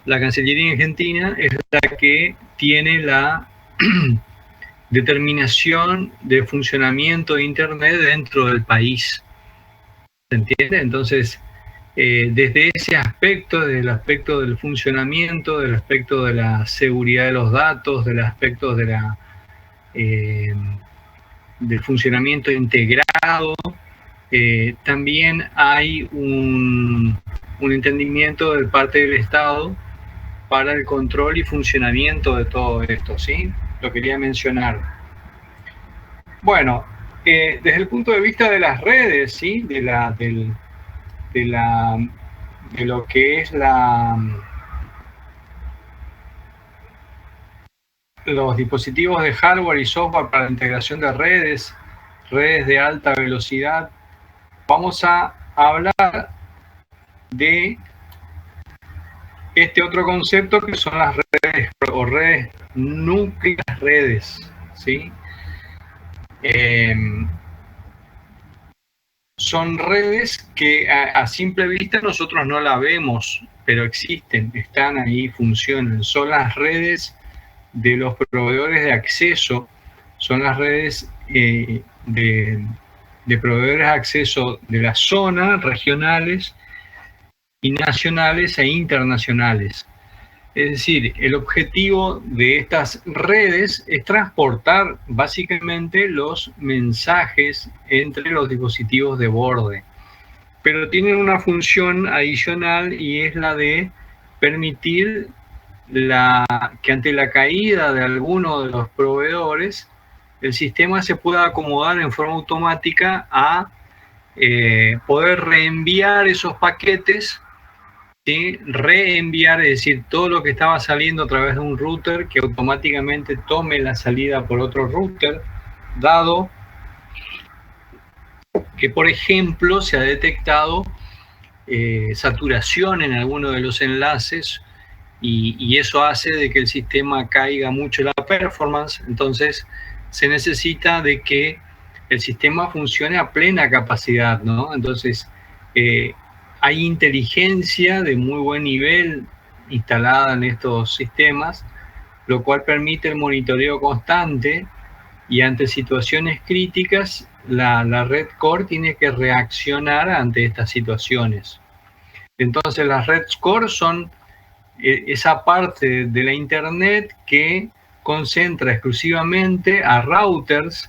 La Cancillería argentina es la que tiene la determinación de funcionamiento de Internet dentro del país. ¿Se entiende? Entonces, desde ese aspecto, desde el aspecto del funcionamiento, del aspecto de la seguridad de los datos, del aspecto de del funcionamiento integrado, también hay un entendimiento de parte del Estado para el control y funcionamiento de todo esto, ¿sí? Lo quería mencionar. Bueno, desde el punto de vista de las redes, ¿sí? De lo que es los dispositivos de hardware y software para la integración de redes de alta velocidad, vamos a hablar de este otro concepto que son las redes o redes núcleas redes, ¿sí? Son redes que a simple vista nosotros no la vemos, pero existen, están ahí, funcionan. Son las redes de los proveedores de acceso, son las redes de proveedores de acceso de la zona, regionales y nacionales e internacionales. Es decir, el objetivo de estas redes es transportar básicamente los mensajes entre los dispositivos de borde, pero tienen una función adicional y es la de permitir que ante la caída de alguno de los proveedores, el sistema se pueda acomodar en forma automática a poder reenviar esos paquetes, ¿sí? Reenviar, es decir, todo lo que estaba saliendo a través de un router que automáticamente tome la salida por otro router, dado que, por ejemplo, se ha detectado saturación en alguno de los enlaces y eso hace de que el sistema caiga mucho la performance. Entonces se necesita de que el sistema funcione a plena capacidad, ¿no? Entonces hay inteligencia de muy buen nivel instalada en estos sistemas, lo cual permite el monitoreo constante y ante situaciones críticas la red core tiene que reaccionar ante estas situaciones. Entonces las red core son esa parte de la internet que concentra exclusivamente a routers,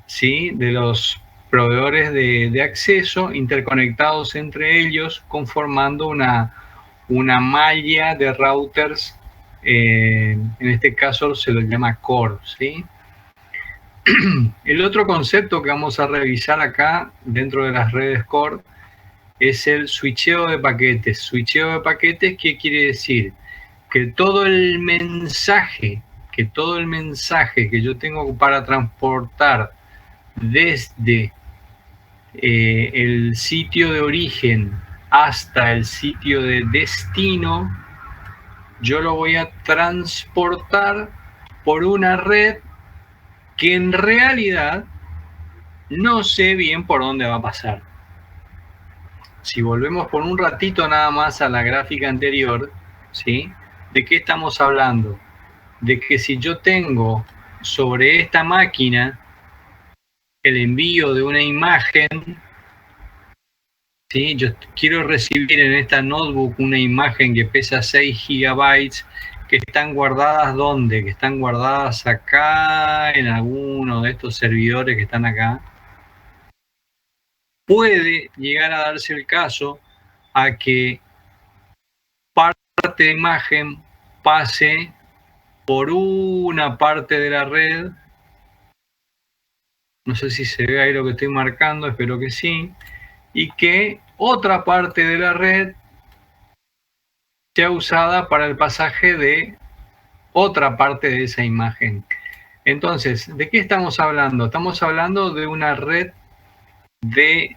¿sí? De los proveedores de acceso interconectados entre ellos, conformando una malla de routers, en este caso se lo llama core, ¿sí? El otro concepto que vamos a revisar acá dentro de las redes core es el switcheo de paquetes. Switcheo de paquetes, ¿qué quiere decir? Que todo el mensaje que yo tengo para transportar desde el sitio de origen hasta el sitio de destino, yo lo voy a transportar por una red que en realidad no sé bien por dónde va a pasar. Si volvemos por un ratito nada más a la gráfica anterior, ¿sí? ¿De qué estamos hablando? De que si yo tengo sobre esta máquina el envío de una imagen, ¿sí? Yo quiero recibir en esta notebook una imagen que pesa 6 gigabytes, que están guardadas ¿dónde? Que están guardadas acá en alguno de estos servidores que están acá. Puede llegar a darse el caso a que parte de imagen pase por una parte de la red. No sé si se ve ahí lo que estoy marcando, espero que sí. Y que otra parte de la red sea usada para el pasaje de otra parte de esa imagen. Entonces, ¿de qué estamos hablando? Estamos hablando de una red de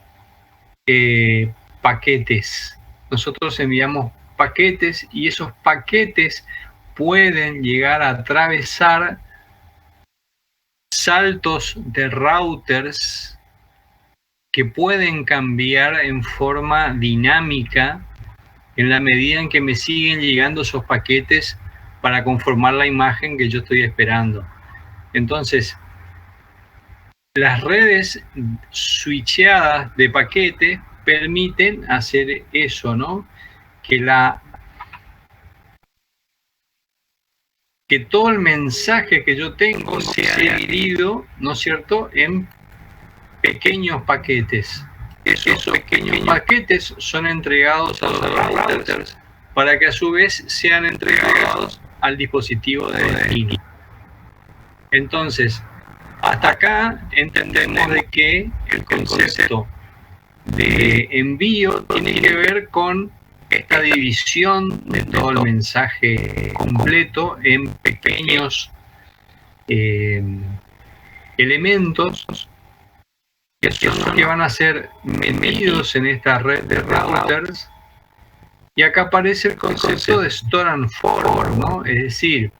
paquetes. Nosotros enviamos paquetes y esos paquetes pueden llegar a atravesar saltos de routers que pueden cambiar en forma dinámica en la medida en que me siguen llegando esos paquetes para conformar la imagen que yo estoy esperando. Entonces, las redes switcheadas de paquetes permiten hacer eso, ¿no? Que todo el mensaje que yo tengo sea dividido, ¿no es cierto?, en pequeños paquetes. Esos pequeños paquetes son entregados a los routers para que a su vez sean entregados al dispositivo de destino. Entonces, hasta acá entendemos de que el concepto de envío tiene que ver con esta división de todo el mensaje completo en pequeños elementos que son los que van a ser medidos en esta red de routers. Y acá aparece el concepto de store and forward, ¿no? Es decir,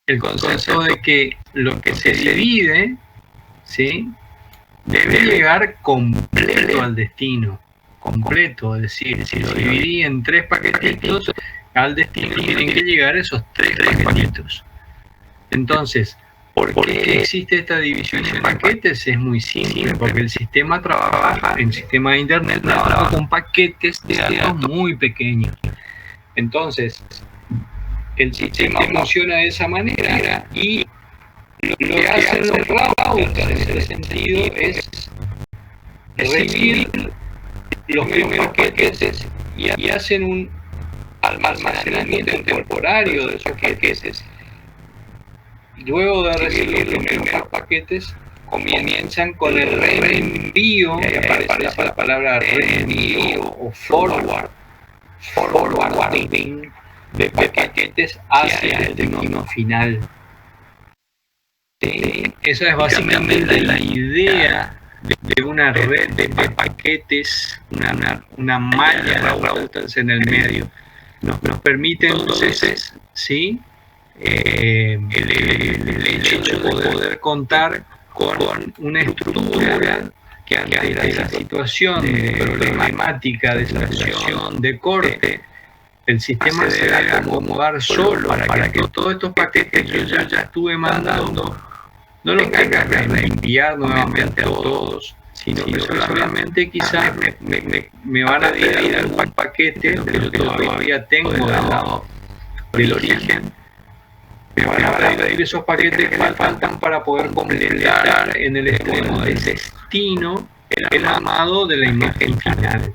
el concepto de que lo que se divide, ¿sí?, debe llegar completo al destino. Completo, es decir, si lo dividí en 3 paquetitos, al destino tienen que llegar esos 3 paquetitos. Entonces, ¿por qué existe esta división en paquetes? Es muy simple, porque el sistema de internet trabaja con paquetes de datos muy pequeños. Entonces, el sistema funciona de esa manera y lo que hacen los routers en ese sentido es recibir los mismos paquetes y hacen un almacenamiento temporario de esos paquetes. Luego de recibir los primeros paquetes, comienzan con el reenvío, y aparece la palabra reenvío o forwarding de paquetes hacia el destino final. ¿Sí? Esa es básicamente la idea de una red de paquetes, una malla de routers en el medio. Nos permite entonces, ¿sí?, el hecho de poder contar con una estructura que ante la situación problemática de saturación, de corte, el sistema se debe acomodar solo para que todos estos paquetes que yo ya estuve mandando no los tenga que reenviar nuevamente a todos, sino que solamente quizás me van a dividir algún paquete que yo todavía tengo del lado del origen. Me van a pedir esos paquetes que me faltan para poder completar en el extremo del destino el armado de la imagen final.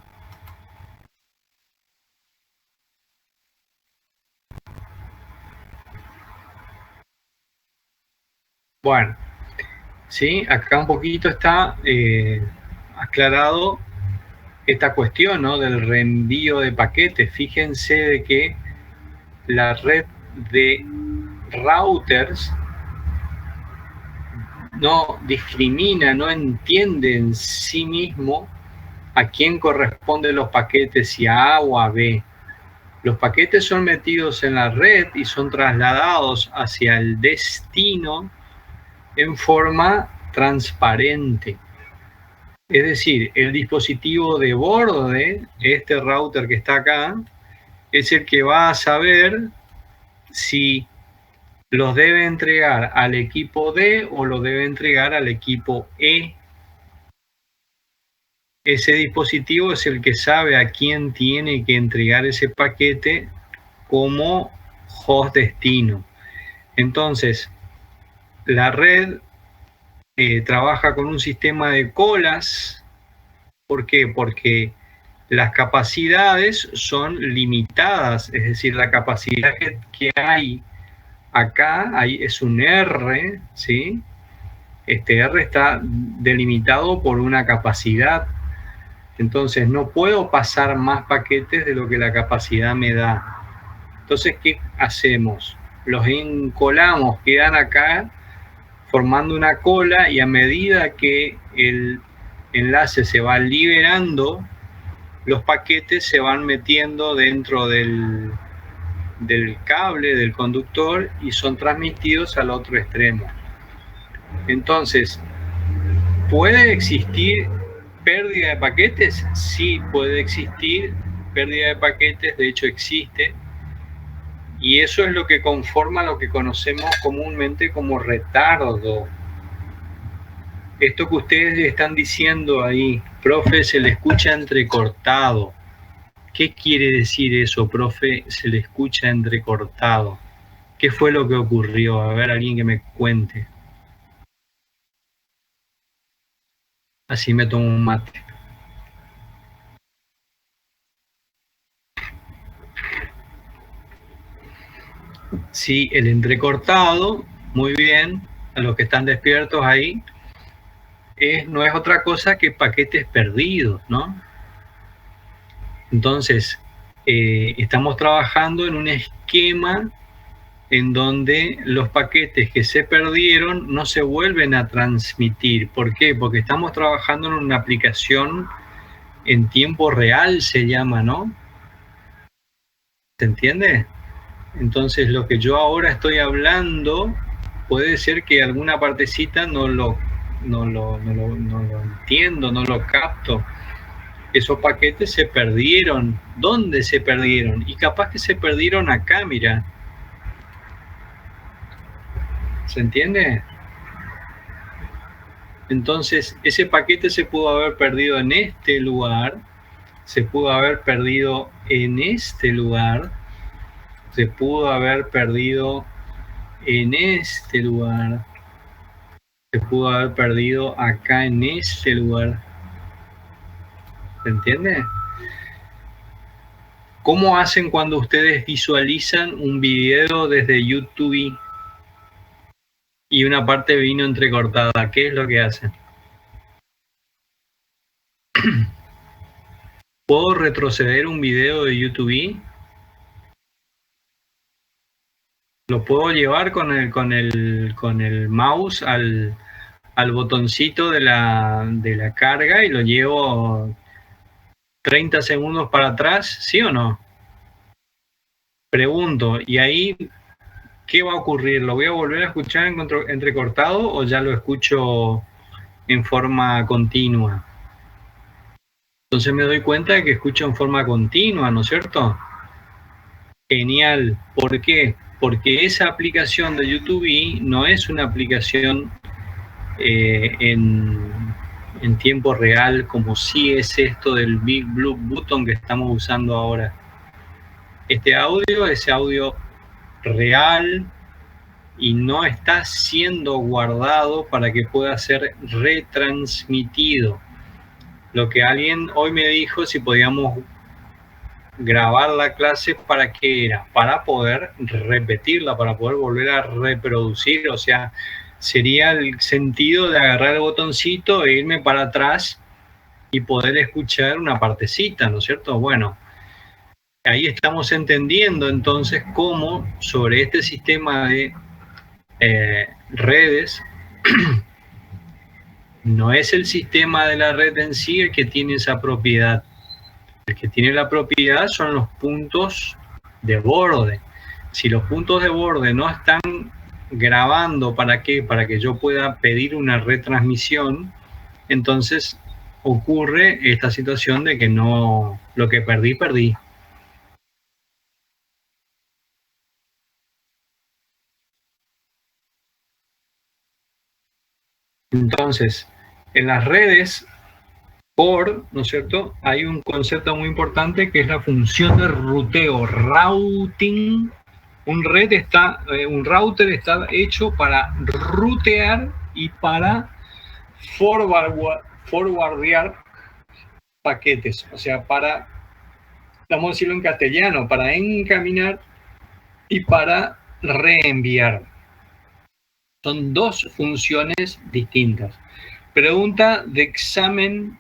Bueno, sí, acá un poquito está aclarado esta cuestión, ¿no?, del reenvío de paquetes. Fíjense de que la red de routers no discrimina, no entiende en sí mismo a quién corresponden los paquetes, si a A o a B. Los paquetes son metidos en la red y son trasladados hacia el destino en forma transparente. Es decir, el dispositivo de borde, este router que está acá, es el que va a saber si los debe entregar al equipo D o lo debe entregar al equipo E. Ese dispositivo es el que sabe a quién tiene que entregar ese paquete como host destino. Entonces, la red trabaja con un sistema de colas. ¿Por qué? Porque las capacidades son limitadas, es decir, la capacidad que hay acá es un R, ¿sí? Este R está delimitado por una capacidad. Entonces no puedo pasar más paquetes de lo que la capacidad me da. Entonces, ¿qué hacemos? Los encolamos, quedan acá formando una cola, y a medida que el enlace se va liberando, los paquetes se van metiendo dentro del cable, del conductor, y son transmitidos al otro extremo. Entonces, ¿puede existir pérdida de paquetes? Sí, puede existir pérdida de paquetes, de hecho existe, y eso es lo que conforma lo que conocemos comúnmente como retardo. Esto que ustedes están diciendo ahí, profe, se le escucha entrecortado. ¿Qué quiere decir eso, profe? Se le escucha entrecortado. ¿Qué fue lo que ocurrió? A ver, alguien que me cuente. Así me tomo un mate. Sí, el entrecortado, muy bien, a los que están despiertos ahí, no es otra cosa que paquetes perdidos, ¿no? Entonces, estamos trabajando en un esquema en donde los paquetes que se perdieron no se vuelven a transmitir. ¿Por qué? Porque estamos trabajando en una aplicación en tiempo real, se llama, ¿no? ¿Se entiende? Entonces, lo que yo ahora estoy hablando, puede ser que alguna partecita no lo entiendo, no lo capto. Esos paquetes se perdieron. ¿Dónde se perdieron? Y capaz que se perdieron acá, mira. ¿Se entiende? Entonces, ese paquete se pudo haber perdido en este lugar, se pudo haber perdido en este lugar, se pudo haber perdido en este lugar, se pudo haber perdido acá en este lugar. ¿Se entiende? ¿Cómo hacen cuando ustedes visualizan un video desde YouTube y una parte vino entrecortada? ¿Qué es lo que hacen? ¿Puedo retroceder un video de YouTube? Lo puedo llevar con el mouse al botoncito de la carga y lo llevo 30 segundos para atrás, ¿sí o no? Pregunto, ¿y ahí qué va a ocurrir? ¿Lo voy a volver a escuchar entrecortado o ya lo escucho en forma continua? Entonces me doy cuenta de que escucho en forma continua, ¿no es cierto? Genial. ¿Por qué? Porque esa aplicación de YouTube no es una aplicación en tiempo real como sí es esto del Big Blue Button que estamos usando ahora. Este audio es audio real y no está siendo guardado para que pueda ser retransmitido. Lo que alguien hoy me dijo, si podíamos grabar la clase, ¿para qué era? Para poder repetirla, para poder volver a reproducir, o sea, sería el sentido de agarrar el botoncito e irme para atrás y poder escuchar una partecita, ¿no es cierto? Bueno, ahí estamos entendiendo entonces cómo sobre este sistema de redes no es el sistema de la red en sí el que tiene esa propiedad. El que tiene la propiedad son los puntos de borde. Si los puntos de borde no están grabando, ¿para qué? Para que yo pueda pedir una retransmisión, entonces ocurre esta situación de que no, lo que perdí, perdí. Entonces, en las redes por, ¿no es cierto? Hay un concepto muy importante que es la función de ruteo, routing. Un router está hecho para rutear y para forwardear paquetes, o sea, para, vamos a decirlo en castellano, para encaminar y para reenviar. Son dos funciones distintas. Pregunta de examen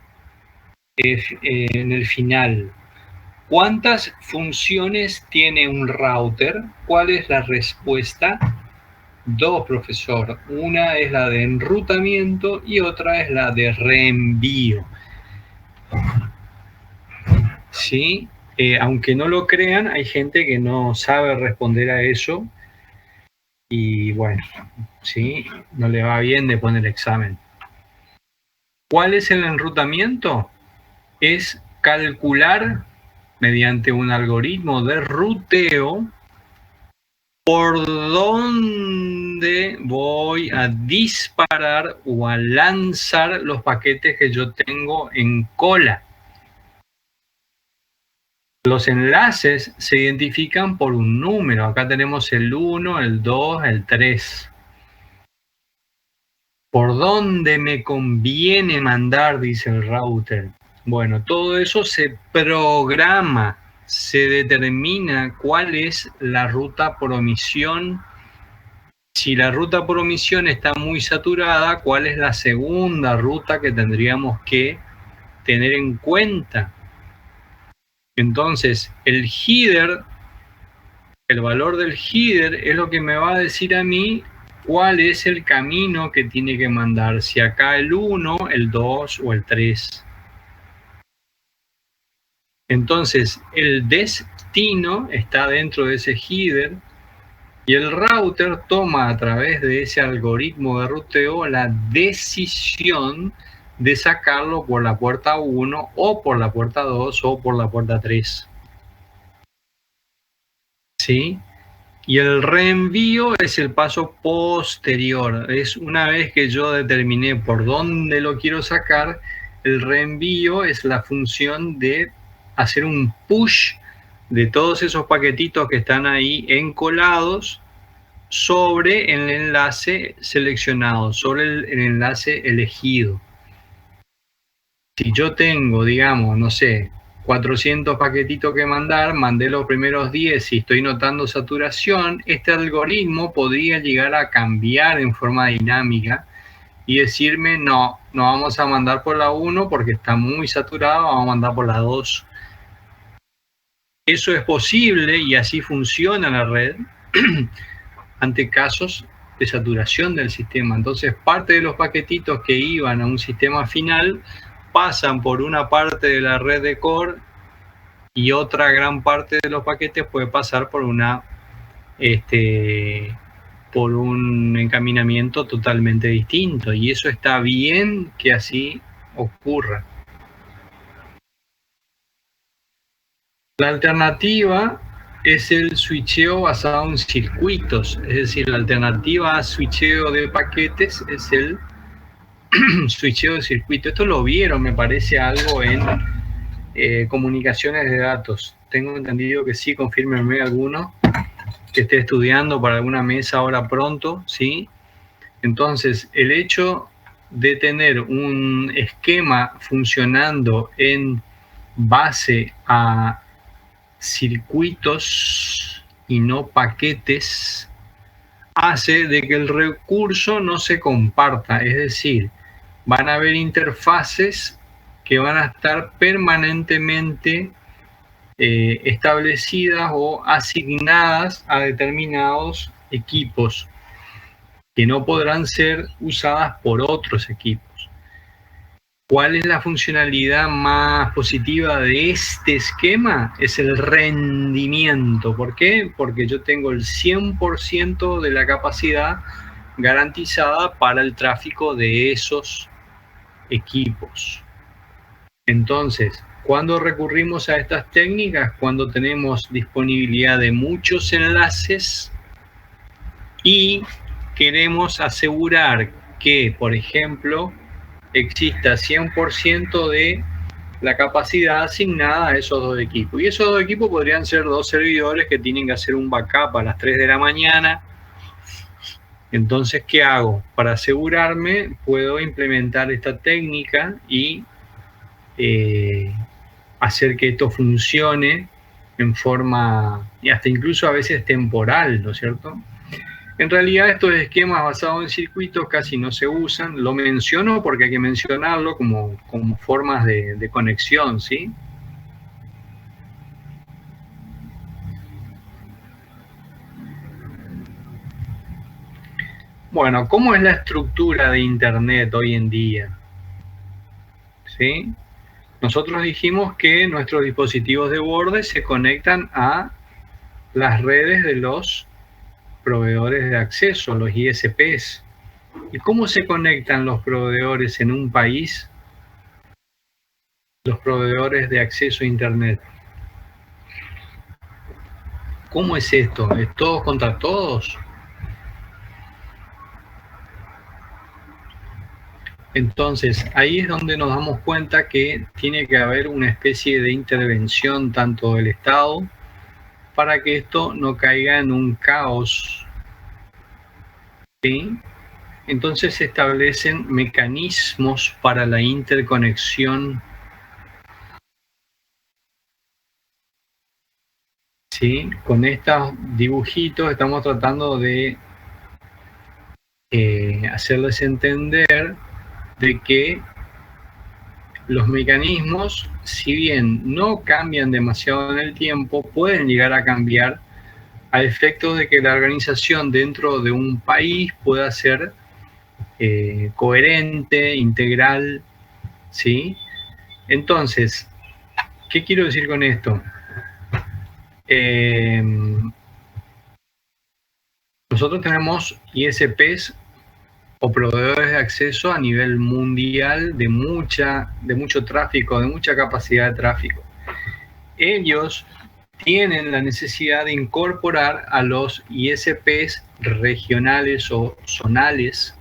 en el final. ¿Cuántas funciones tiene un router? ¿Cuál es la respuesta? Dos, profesor. Una es la de enrutamiento y otra es la de reenvío. ¿Sí? Aunque no lo crean, hay gente que no sabe responder a eso y bueno, ¿sí? No le va bien de poner examen. ¿Cuál es el enrutamiento? Es calcular mediante un algoritmo de ruteo, por dónde voy a disparar o a lanzar los paquetes que yo tengo en cola. Los enlaces se identifican por un número. Acá tenemos el 1, el 2, el 3. ¿Por dónde me conviene mandar? Dice el router. Bueno, todo eso se programa, se determina cuál es la ruta por omisión. Si la ruta por omisión está muy saturada, ¿cuál es la segunda ruta que tendríamos que tener en cuenta? Entonces, el header, el valor del header es lo que me va a decir a mí cuál es el camino que tiene que mandar, si acá el 1, el 2 o el 3. Entonces, el destino está dentro de ese header y el router toma a través de ese algoritmo de ruteo la decisión de sacarlo por la puerta 1 o por la puerta 2 o por la puerta 3. ¿Sí? Y el reenvío es el paso posterior. Es una vez que yo determiné por dónde lo quiero sacar, el reenvío es la función de hacer un push de todos esos paquetitos que están ahí encolados sobre el enlace seleccionado, sobre el enlace elegido. Si yo tengo, digamos, no sé, 400 paquetitos que mandar, mandé los primeros 10 y estoy notando saturación, este algoritmo podría llegar a cambiar en forma dinámica y decirme, no vamos a mandar por la 1 porque está muy saturado, vamos a mandar por la 2. Eso es posible y así funciona la red ante casos de saturación del sistema. Entonces, parte de los paquetitos que iban a un sistema final pasan por una parte de la red de core y otra gran parte de los paquetes puede pasar por por un encaminamiento totalmente distinto, y eso está bien que así ocurra. La alternativa es el switcheo basado en circuitos, es decir, la alternativa a switcheo de paquetes es el switcheo de circuito. Esto lo vieron, me parece, algo en comunicaciones de datos. Tengo entendido que sí, confírmenme alguno que esté estudiando para alguna mesa ahora pronto, ¿sí? Entonces, el hecho de tener un esquema funcionando en base a circuitos y no paquetes hace de que el recurso no se comparta, es decir, van a haber interfaces que van a estar permanentemente establecidas o asignadas a determinados equipos que no podrán ser usadas por otros equipos. ¿Cuál es la funcionalidad más positiva de este esquema? Es el rendimiento. ¿Por qué? Porque yo tengo el 100% de la capacidad garantizada para el tráfico de esos equipos. Entonces, ¿cuándo recurrimos a estas técnicas? Cuando tenemos disponibilidad de muchos enlaces y queremos asegurar que, por ejemplo, exista 100% de la capacidad asignada a esos dos equipos. Y esos dos equipos podrían ser dos servidores que tienen que hacer un backup a las 3 de la mañana. Entonces, ¿qué hago? Para asegurarme, puedo implementar esta técnica y hacer que esto funcione en forma, y hasta incluso a veces temporal, ¿no es cierto? En realidad estos esquemas basados en circuitos casi no se usan. Lo menciono porque hay que mencionarlo como formas de conexión, ¿sí? Bueno, ¿cómo es la estructura de Internet hoy en día? ¿Sí? Nosotros dijimos que nuestros dispositivos de borde se conectan a las redes de los proveedores de acceso, los ISPs. ¿Y cómo se conectan los proveedores en un país? Los proveedores de acceso a Internet. ¿Cómo es esto? ¿Es todos contra todos? Entonces, ahí es donde nos damos cuenta que tiene que haber una especie de intervención tanto del Estado para que esto no caiga en un caos, ¿sí? Entonces se establecen mecanismos para la interconexión, ¿sí? Con estos dibujitos estamos tratando de hacerles entender de que los mecanismos, si bien no cambian demasiado en el tiempo, pueden llegar a cambiar a efecto de que la organización dentro de un país pueda ser coherente, integral, ¿sí? Entonces, ¿qué quiero decir con esto? Nosotros tenemos ISPs o proveedores de acceso a nivel mundial de mucho tráfico, de mucha capacidad de tráfico. Ellos tienen la necesidad de incorporar a los ISPs regionales o zonales,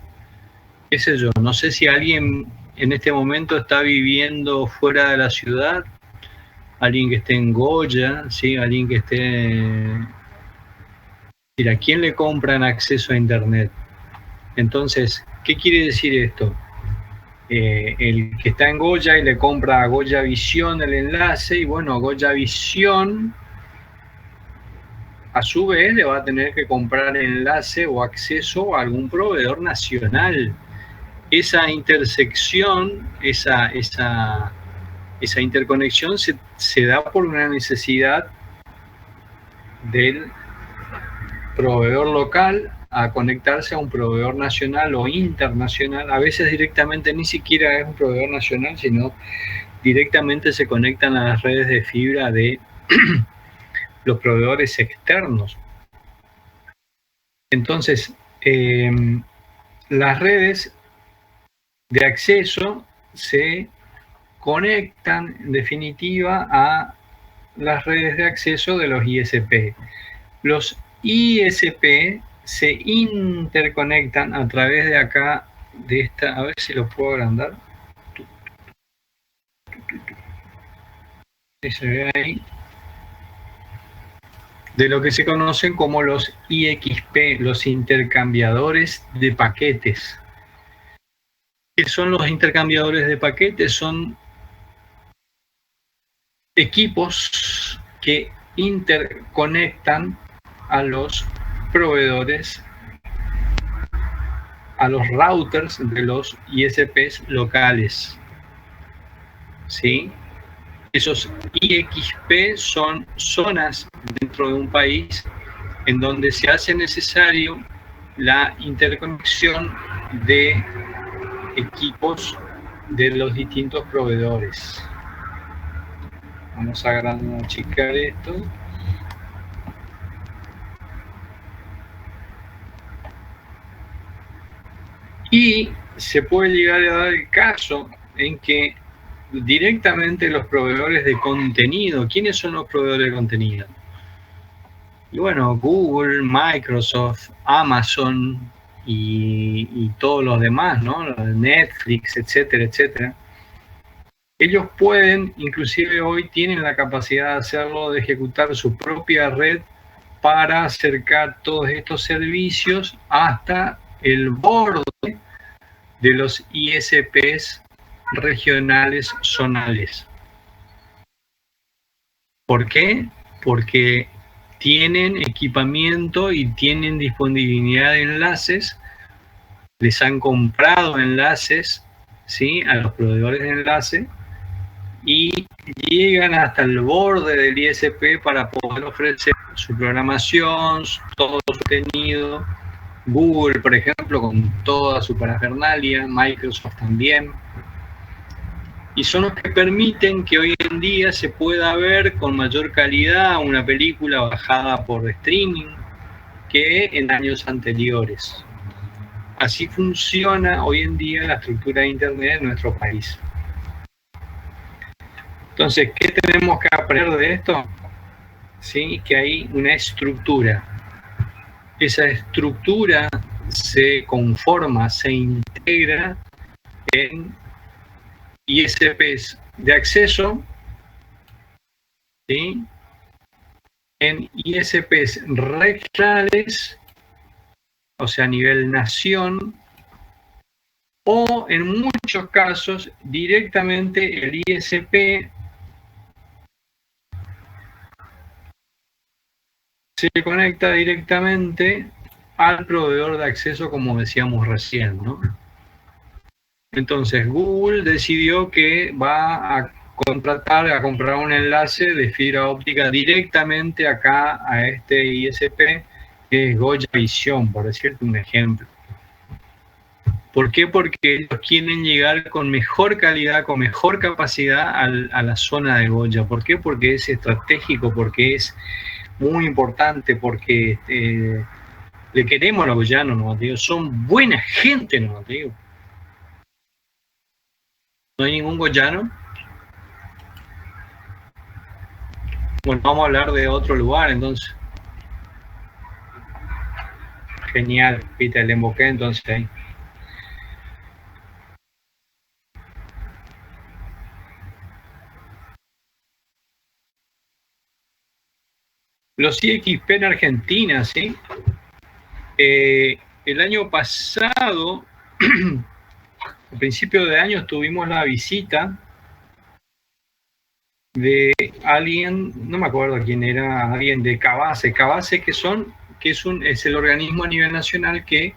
qué sé yo, no sé si alguien en este momento está viviendo fuera de la ciudad, alguien que esté en Goya, ¿sí? Alguien que esté... Mira, ¿a quién le compran acceso a Internet? Entonces, ¿qué quiere decir esto? El que está en Goya y le compra a Goya Visión el enlace, y bueno, Goya Visión a su vez le va a tener que comprar enlace o acceso a algún proveedor nacional. Esa intersección, esa interconexión se da por una necesidad del proveedor local a conectarse a un proveedor nacional o internacional. A veces directamente ni siquiera es un proveedor nacional, sino directamente se conectan a las redes de fibra de los proveedores externos. Entonces, las redes de acceso se conectan en definitiva a las redes de acceso de los ISP. Los ISP se interconectan a través de acá, de esta, a ver si lo puedo agrandar. Se ve ahí. De lo que se conocen como los IXP, los intercambiadores de paquetes. ¿Qué son los intercambiadores de paquetes? Son equipos que interconectan a los proveedores, a los routers de los ISPs locales, ¿sí? Esos IXP son zonas dentro de un país en donde se hace necesario la interconexión de equipos de los distintos proveedores. Vamos a achicar esto. Y se puede llegar a dar el caso en que directamente los proveedores de contenido, ¿quiénes son los proveedores de contenido? Y bueno, Google, Microsoft, Amazon y todos los demás, ¿no? Netflix, etcétera, etcétera. Ellos pueden, inclusive hoy tienen la capacidad de hacerlo, de ejecutar su propia red para acercar todos estos servicios hasta el borde de los ISPs regionales zonales. ¿Por qué? Porque tienen equipamiento y tienen disponibilidad de enlaces, les han comprado enlaces, ¿sí?, a los proveedores de enlace y llegan hasta el borde del ISP para poder ofrecer su programación, todo su contenido. Google, por ejemplo, con toda su parafernalia, Microsoft también. Y son los que permiten que hoy en día se pueda ver con mayor calidad una película bajada por streaming que en años anteriores. Así funciona hoy en día la estructura de Internet en nuestro país. Entonces, ¿qué tenemos que aprender de esto? ¿sí? Que hay una estructura. Esa estructura se conforma, se integra en ISPs de acceso, ¿sí? En ISPs regionales, o sea, a nivel nación, o en muchos casos directamente el ISP se conecta directamente al proveedor de acceso, como decíamos recién, ¿no? Entonces Google decidió que va a a comprar un enlace de fibra óptica directamente acá a este ISP, que es Goya Visión, por decirte un ejemplo. ¿Por qué? Porque ellos quieren llegar con mejor calidad, con mejor capacidad a la zona de Goya. ¿Por qué? Porque es estratégico, porque es muy importante, porque le queremos a los goyanos, ¿no? Digo, son buena gente, ¿no? Digo. No hay ningún goyano. Bueno, vamos a hablar de otro lugar, entonces. Genial, Peter, le emboqué entonces ahí. Los IXP en Argentina, ¿sí? El año pasado, a principio de año, tuvimos la visita de alguien, no me acuerdo quién era, alguien de Cabase, es el organismo a nivel nacional que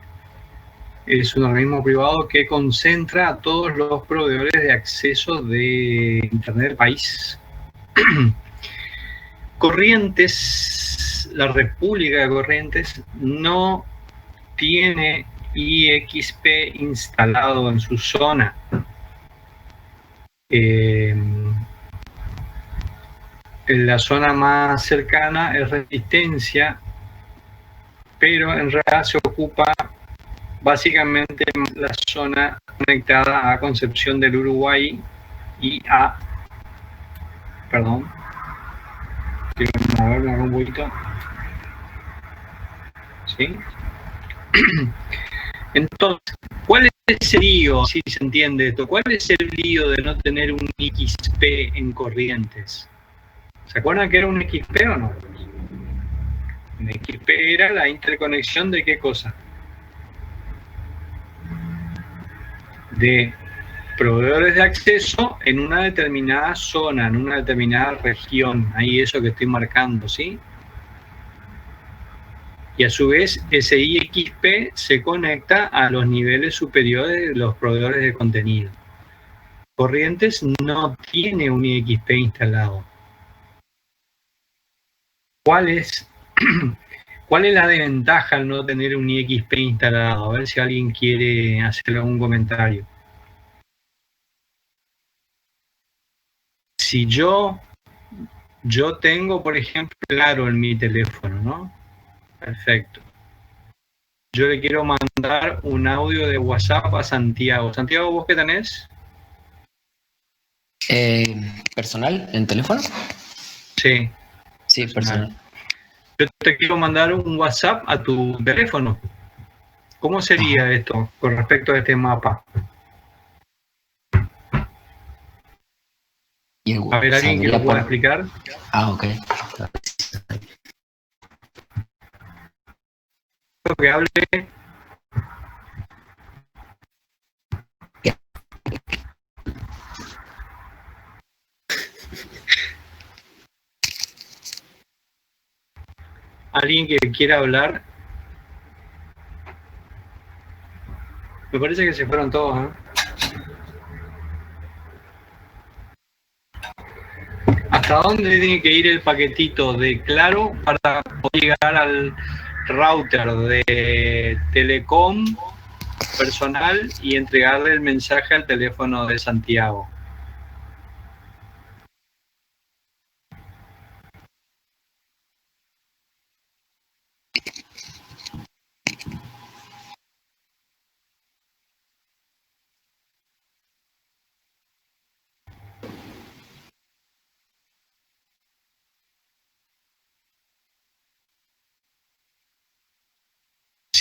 es un organismo privado que concentra a todos los proveedores de acceso de Internet del país. Corrientes, la República de Corrientes, no tiene IXP instalado en su zona. En la zona más cercana es Resistencia, pero en realidad se ocupa básicamente la zona conectada a Concepción del Uruguay y a, perdón, quiero moverme un poquito, ¿sí? Entonces, ¿cuál es el lío, si se entiende esto? ¿Cuál es el lío de no tener un XP en Corrientes? ¿Se acuerdan que era un XP o no? Un XP era la interconexión de qué cosa? De proveedores de acceso en una determinada zona, en una determinada región. Ahí eso que estoy marcando, ¿sí? Y a su vez, ese IXP se conecta a los niveles superiores de los proveedores de contenido. Corrientes no tiene un IXP instalado. ¿Cuál es, ¿Cuál es la desventaja al no tener un IXP instalado? A ver si alguien quiere hacer algún comentario. Si yo tengo, por ejemplo, Claro en mi teléfono, ¿no? Perfecto. Yo le quiero mandar un audio de WhatsApp a Santiago. Santiago, ¿vos qué tenés? ¿Personal en teléfono? Sí, Sí, personal. Yo te quiero mandar un WhatsApp a tu teléfono. ¿Cómo sería esto con respecto a este mapa? Y A ver, alguien que lo saldría pueda por... explicar. Ah, ok. Que hable. Alguien que quiera hablar. Me parece que se fueron todos, ¿eh? ¿Hasta dónde tiene que ir el paquetito de Claro para poder llegar al router de Telecom personal y entregarle el mensaje al teléfono de Santiago?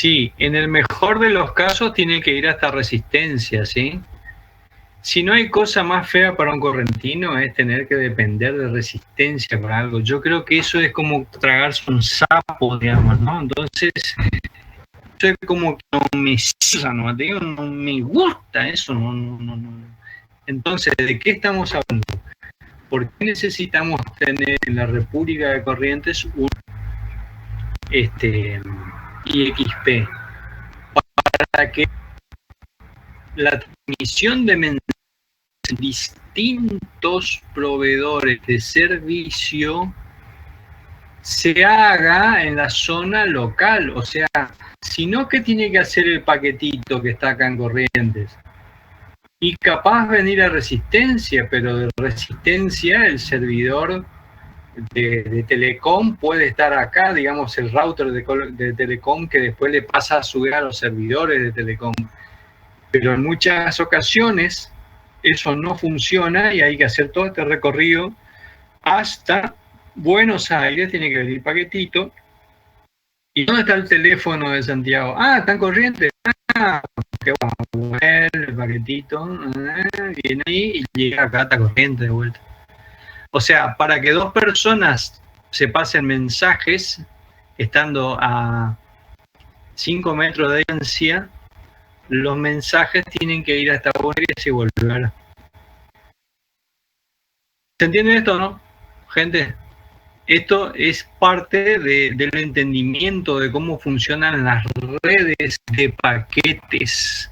Sí, en el mejor de los casos tiene que ir hasta resistencia, ¿sí? Si no hay cosa más fea para un correntino es tener que depender de resistencia para algo. Yo creo que eso es como tragarse un sapo, digamos, ¿no? Entonces, eso es como que no me gusta, ¿no? Digo, no me gusta eso, no. Entonces, ¿de qué estamos hablando? ¿Por qué necesitamos tener en la República de Corrientes un IXP? Para que la transmisión de mensajes distintos proveedores de servicio se haga en la zona local, o sea, si no, ¿qué tiene que hacer el paquetito que está acá en Corrientes? Y capaz venir a Resistencia, pero de Resistencia el servidor de Telecom puede estar acá, digamos, el router de Telecom que después le pasa a subir a los servidores de Telecom. Pero en muchas ocasiones eso no funciona y hay que hacer todo este recorrido hasta Buenos Aires, tiene que venir paquetito. ¿Y dónde está el teléfono de Santiago? Ah, está en Corrientes. Ah, qué bueno, el paquetito, viene ahí y llega acá hasta Corrientes de vuelta. O sea, para que dos personas se pasen mensajes estando a 5 metros de distancia, los mensajes tienen que ir hasta Buenos Aires y volver. ¿Se entiende esto o no, gente? Esto es parte del entendimiento de cómo funcionan las redes de paquetes.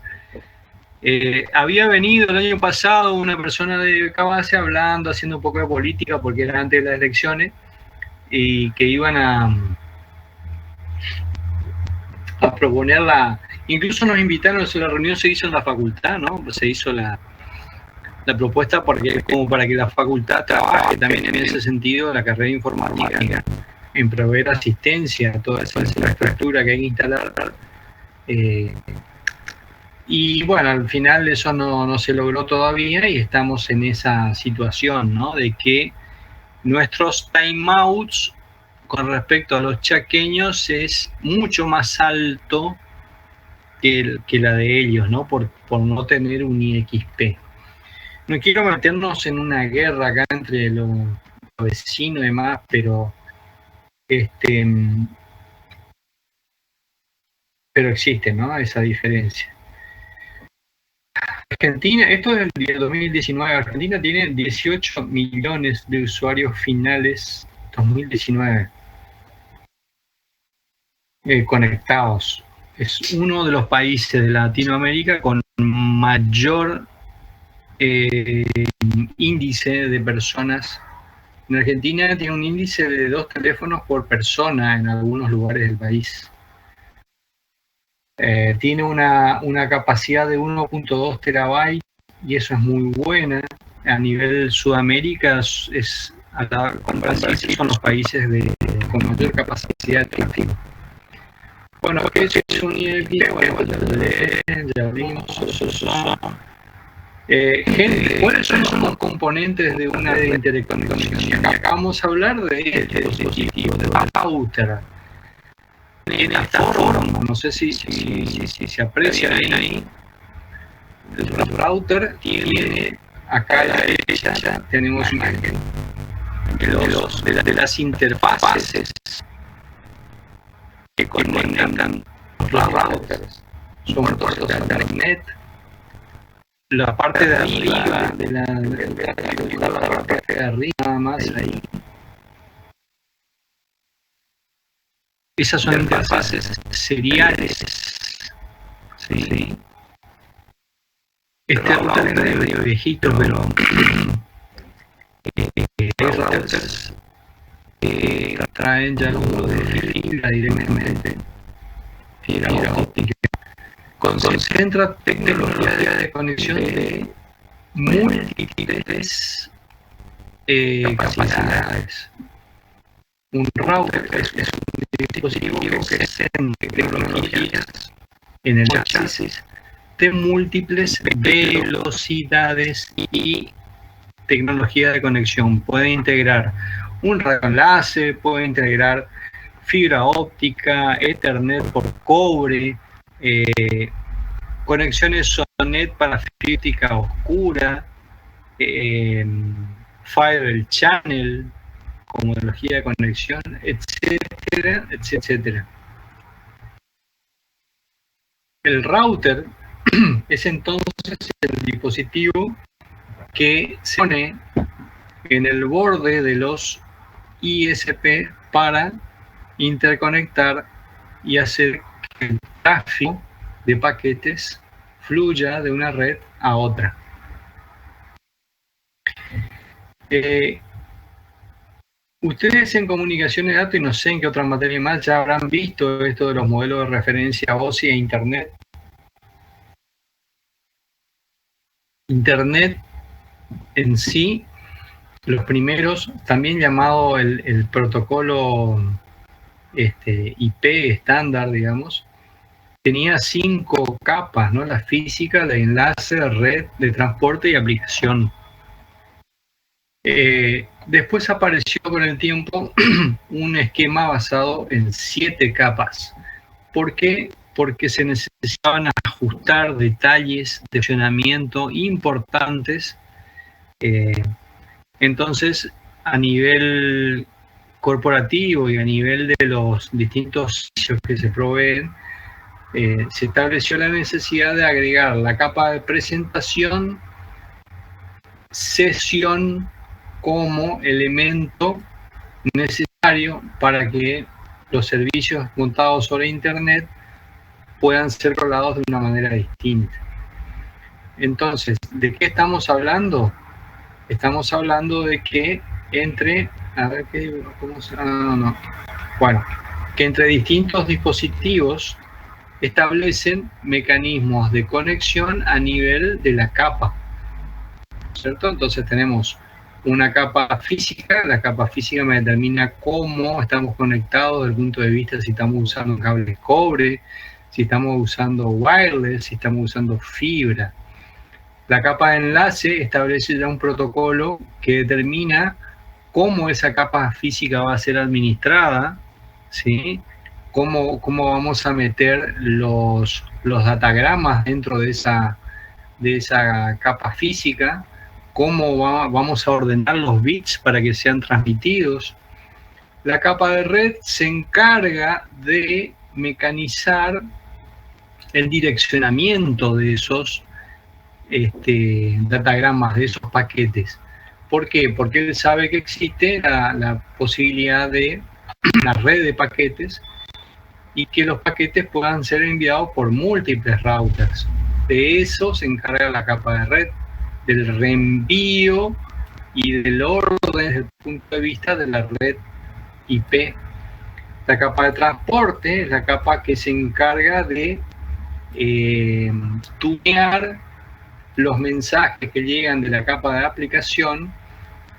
Había venido el año pasado una persona de Cabace hablando, haciendo un poco de política, porque era antes de las elecciones, y que iban a proponerla. Incluso nos invitaron, la reunión se hizo en la facultad, ¿no? Se hizo la propuesta como para que la facultad trabaje también en ese sentido, la carrera de informática, en proveer asistencia a toda esa infraestructura que hay que instalar. Y bueno, al final eso no se logró todavía y estamos en esa situación, ¿no? De que nuestros timeouts con respecto a los chaqueños es mucho más alto que la de ellos, ¿no? Por no tener un IXP. No quiero meternos en una guerra acá entre los vecinos y demás, pero existe, ¿no? Esa diferencia. Argentina, esto es del 2019, Argentina tiene 18 millones de usuarios finales 2019 conectados. Es uno de los países de Latinoamérica con mayor índice de personas. En Argentina tiene un índice de 2 teléfonos por persona en algunos lugares del país. Tiene una capacidad de 1.2 terabytes y eso es muy buena. A nivel Sudamérica con Brasil son los países con mayor capacidad de tráfico. Bueno, ¿qué es un IXP? Bueno, ya vimos. Gente, ¿cuáles son los componentes de una red de interconexión? Acá vamos a hablar de dispositivo de router. En esta forma, no sé si se aprecia bien ahí, el router tiene acá a la derecha tenemos una de las interfaces que conectan los routers. Son puertos de internet. La parte de arriba de la parte de arriba nada más ahí. Esas son interfaces seriales. Sí. Este router es medio viejito, pero hay routers que traen ya los de fibra directamente. Fibra óptica. Concentra tecnología de conexión de múltiples capacidades. Un router es un dispositivo que se tecnologías en el chasis de múltiples velocidades y tecnología de conexión. Puede integrar un radioenlace, puede integrar fibra óptica, Ethernet por cobre, conexiones Sonet para fibra óptica oscura, Fiber Channel como tecnología de conexión, etcétera, etcétera. El router es entonces el dispositivo que se pone en el borde de los ISP para interconectar y hacer que el tráfico de paquetes fluya de una red a otra. Ustedes en comunicación de datos, y no sé en qué otra materia más, ya habrán visto esto de los modelos de referencia OSI e Internet. Internet en sí, los primeros, también llamado el protocolo IP estándar, digamos, tenía 5 capas, ¿no? La física, la enlace, la red, de transporte y aplicación. Después apareció con el tiempo un esquema basado en 7 capas. ¿Por qué? Porque se necesitaban ajustar detalles de funcionamiento importantes. Entonces, a nivel corporativo y a nivel de los distintos servicios que se proveen, se estableció la necesidad de agregar la capa de presentación, sesión, como elemento necesario para que los servicios montados sobre Internet puedan ser controlados de una manera distinta. Entonces, ¿de qué estamos hablando? Estamos hablando de que entre, a ver qué, ¿cómo se llama? Bueno, que entre distintos dispositivos establecen mecanismos de conexión a nivel de la capa, ¿cierto? Entonces tenemos una capa física. La capa física me determina cómo estamos conectados desde el punto de vista si estamos usando cables cobre, si estamos usando wireless, si estamos usando fibra. La capa de enlace establece ya un protocolo que determina cómo esa capa física va a ser administrada, ¿sí? Cómo vamos a meter los datagramas dentro de esa capa física, cómo vamos a ordenar los bits para que sean transmitidos. La capa de red se encarga de mecanizar el direccionamiento de esos datagramas, de esos paquetes. ¿Por qué? Porque él sabe que existe la posibilidad de una red de paquetes y que los paquetes puedan ser enviados por múltiples routers. De eso se encarga la capa de red, del reenvío y del orden desde el punto de vista de la red IP. La capa de transporte es la capa que se encarga de tunear los mensajes que llegan de la capa de aplicación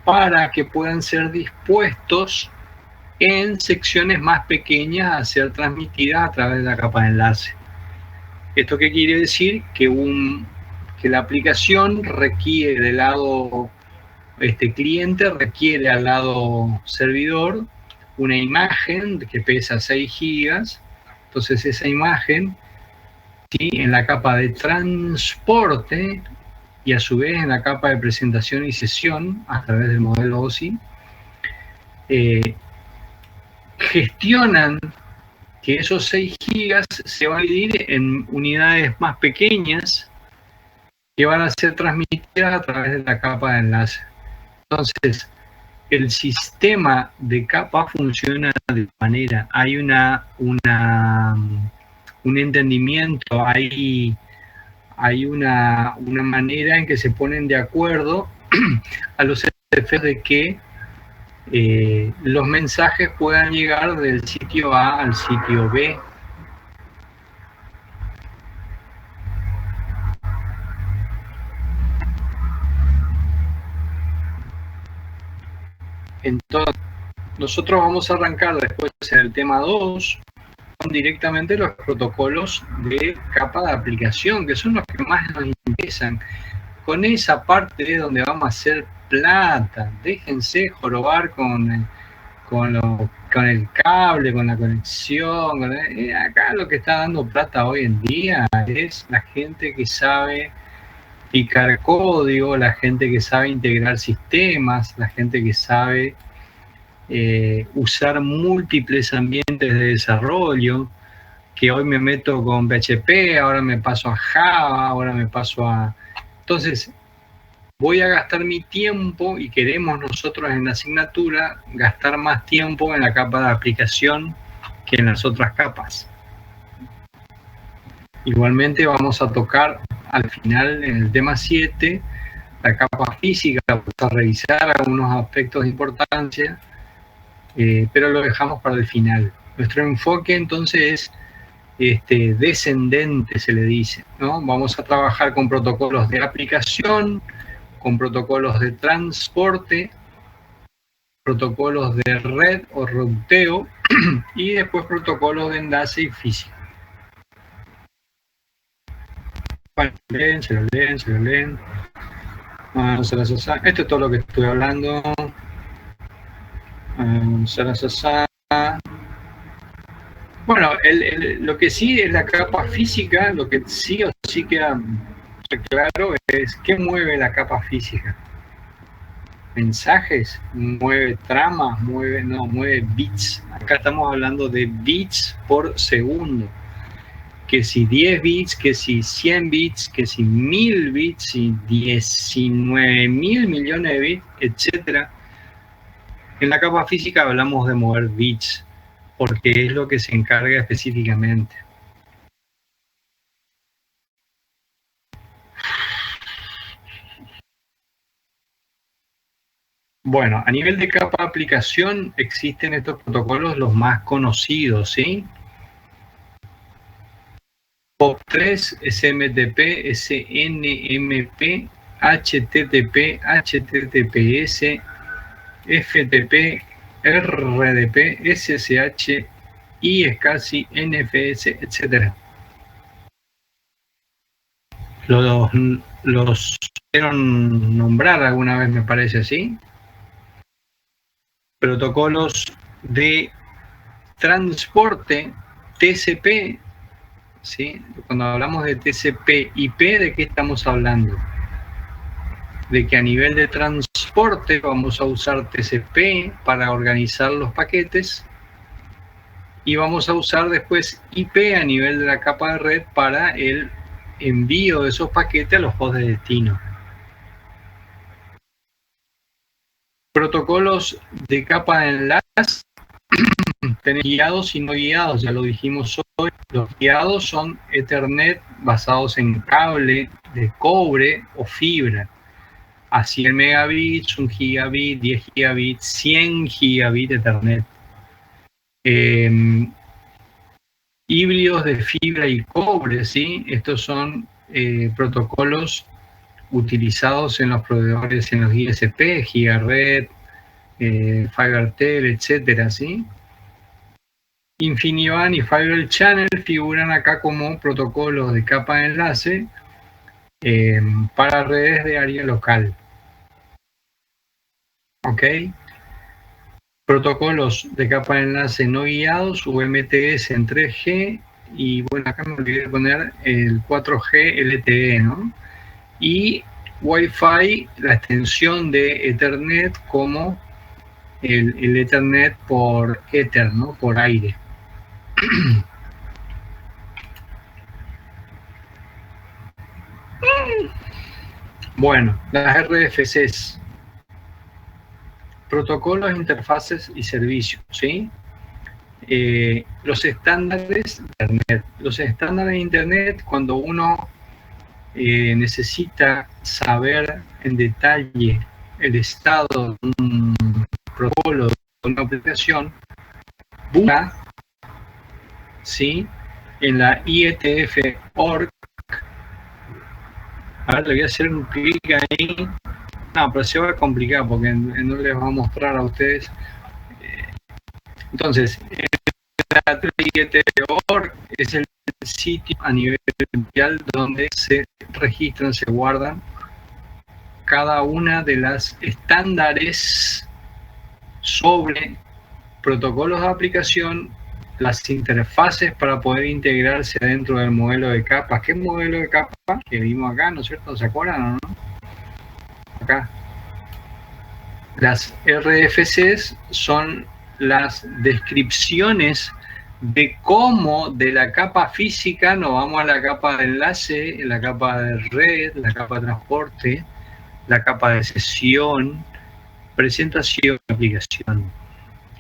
para que puedan ser dispuestos en secciones más pequeñas a ser transmitidas a través de la capa de enlace. ¿Esto qué quiere decir? Que la aplicación requiere del lado cliente, requiere al lado servidor una imagen que pesa 6 gigas. Entonces esa imagen, ¿sí?, en la capa de transporte y a su vez en la capa de presentación y sesión a través del modelo OSI, gestionan que esos 6 gigas se van a dividir en unidades más pequeñas que van a ser transmitidas a través de la capa de enlace. Entonces, el sistema de capa funciona de manera, hay un entendimiento, hay una manera en que se ponen de acuerdo a los efectos de que los mensajes puedan llegar del sitio A al sitio B. Entonces, nosotros vamos a arrancar después en el tema 2 con directamente los protocolos de capa de aplicación, que son los que más nos interesan. Con esa parte es donde vamos a hacer plata. Déjense jorobar con los con el cable, con la conexión. Acá lo que está dando plata hoy en día es la gente que sabe picar código, la gente que sabe integrar sistemas, la gente que sabe usar múltiples ambientes de desarrollo, que hoy me meto con PHP, ahora me paso a Java, ahora me paso a... Entonces, voy a gastar mi tiempo, y queremos nosotros en la asignatura gastar más tiempo en la capa de aplicación que en las otras capas. Igualmente vamos a tocar al final, en el tema 7, la capa física, vamos a revisar algunos aspectos de importancia, pero lo dejamos para el final. Nuestro enfoque entonces es descendente, se le dice, ¿no? Vamos a trabajar con protocolos de aplicación, con protocolos de transporte, protocolos de red o ruteo y después protocolos de enlace y física. Bueno, se lo leen. Esto es todo lo que estuve hablando. Bueno, lo que sí es la capa física, lo que sí o sí queda claro es qué mueve la capa física. Mensajes, mueve tramas, mueve bits. Acá estamos hablando de bits por segundo. Que si 10 bits, que si 100 bits, que si 1000 bits, si 19.000 millones de bits, etc. En la capa física hablamos de mover bits, porque es lo que se encarga específicamente. Bueno, a nivel de capa de aplicación existen estos protocolos, los más conocidos, ¿sí? POP3, SMTP, SNMP, HTTP, HTTPS, FTP, RDP, SSH, iSCSI, NFS, etc. Los quieren nombrar alguna vez, me parece, ¿sí? Protocolos de transporte, TCP, ¿sí? Cuando hablamos de TCP/IP, ¿de qué estamos hablando? De que a nivel de transporte vamos a usar TCP para organizar los paquetes y vamos a usar después IP a nivel de la capa de red para el envío de esos paquetes a los hosts de destino. Protocolos de capa de enlace, tenemos guiados y no guiados, ya lo dijimos hoy. Los guiados son Ethernet basados en cable de cobre o fibra, a 100 megabits, 1 gigabit, 10 gigabits, 100 gigabit Ethernet. Híbridos de fibra y cobre, ¿sí? Estos son protocolos utilizados en los proveedores, en los ISP, Gigaret, FiberTel, etcétera, ¿sí? InfiniBand y Fiber Channel figuran acá como protocolos de capa de enlace para redes de área local. ¿Ok? Protocolos de capa de enlace no guiados, UMTS en 3G, y bueno, acá me olvidé de poner el 4G LTE, ¿no? Y Wi-Fi, la extensión de Ethernet como el Ethernet por Ether, ¿no? Por aire. Bueno, las RFCs, protocolos, interfaces y servicios, ¿sí? Los estándares de Internet. Los estándares de Internet, cuando uno necesita saber en detalle el estado de un protocolo, de una aplicación, busca, ¿sí?, en la IETF.org. A ver, le voy a hacer un clic ahí. No, pero se va a complicar porque no les va a mostrar a ustedes. Entonces, la IETF.org es el sitio a nivel mundial donde se registran, se guardan cada una de las estándares sobre protocolos de aplicación, las interfaces para poder integrarse dentro del modelo de capas. ¿Qué modelo de capa que vimos acá, no es cierto? ¿Se acuerdan o no? Acá. Las RFCs son las descripciones de cómo de la capa física nos vamos a la capa de enlace, la capa de red, la capa de transporte, la capa de sesión, presentación, aplicación.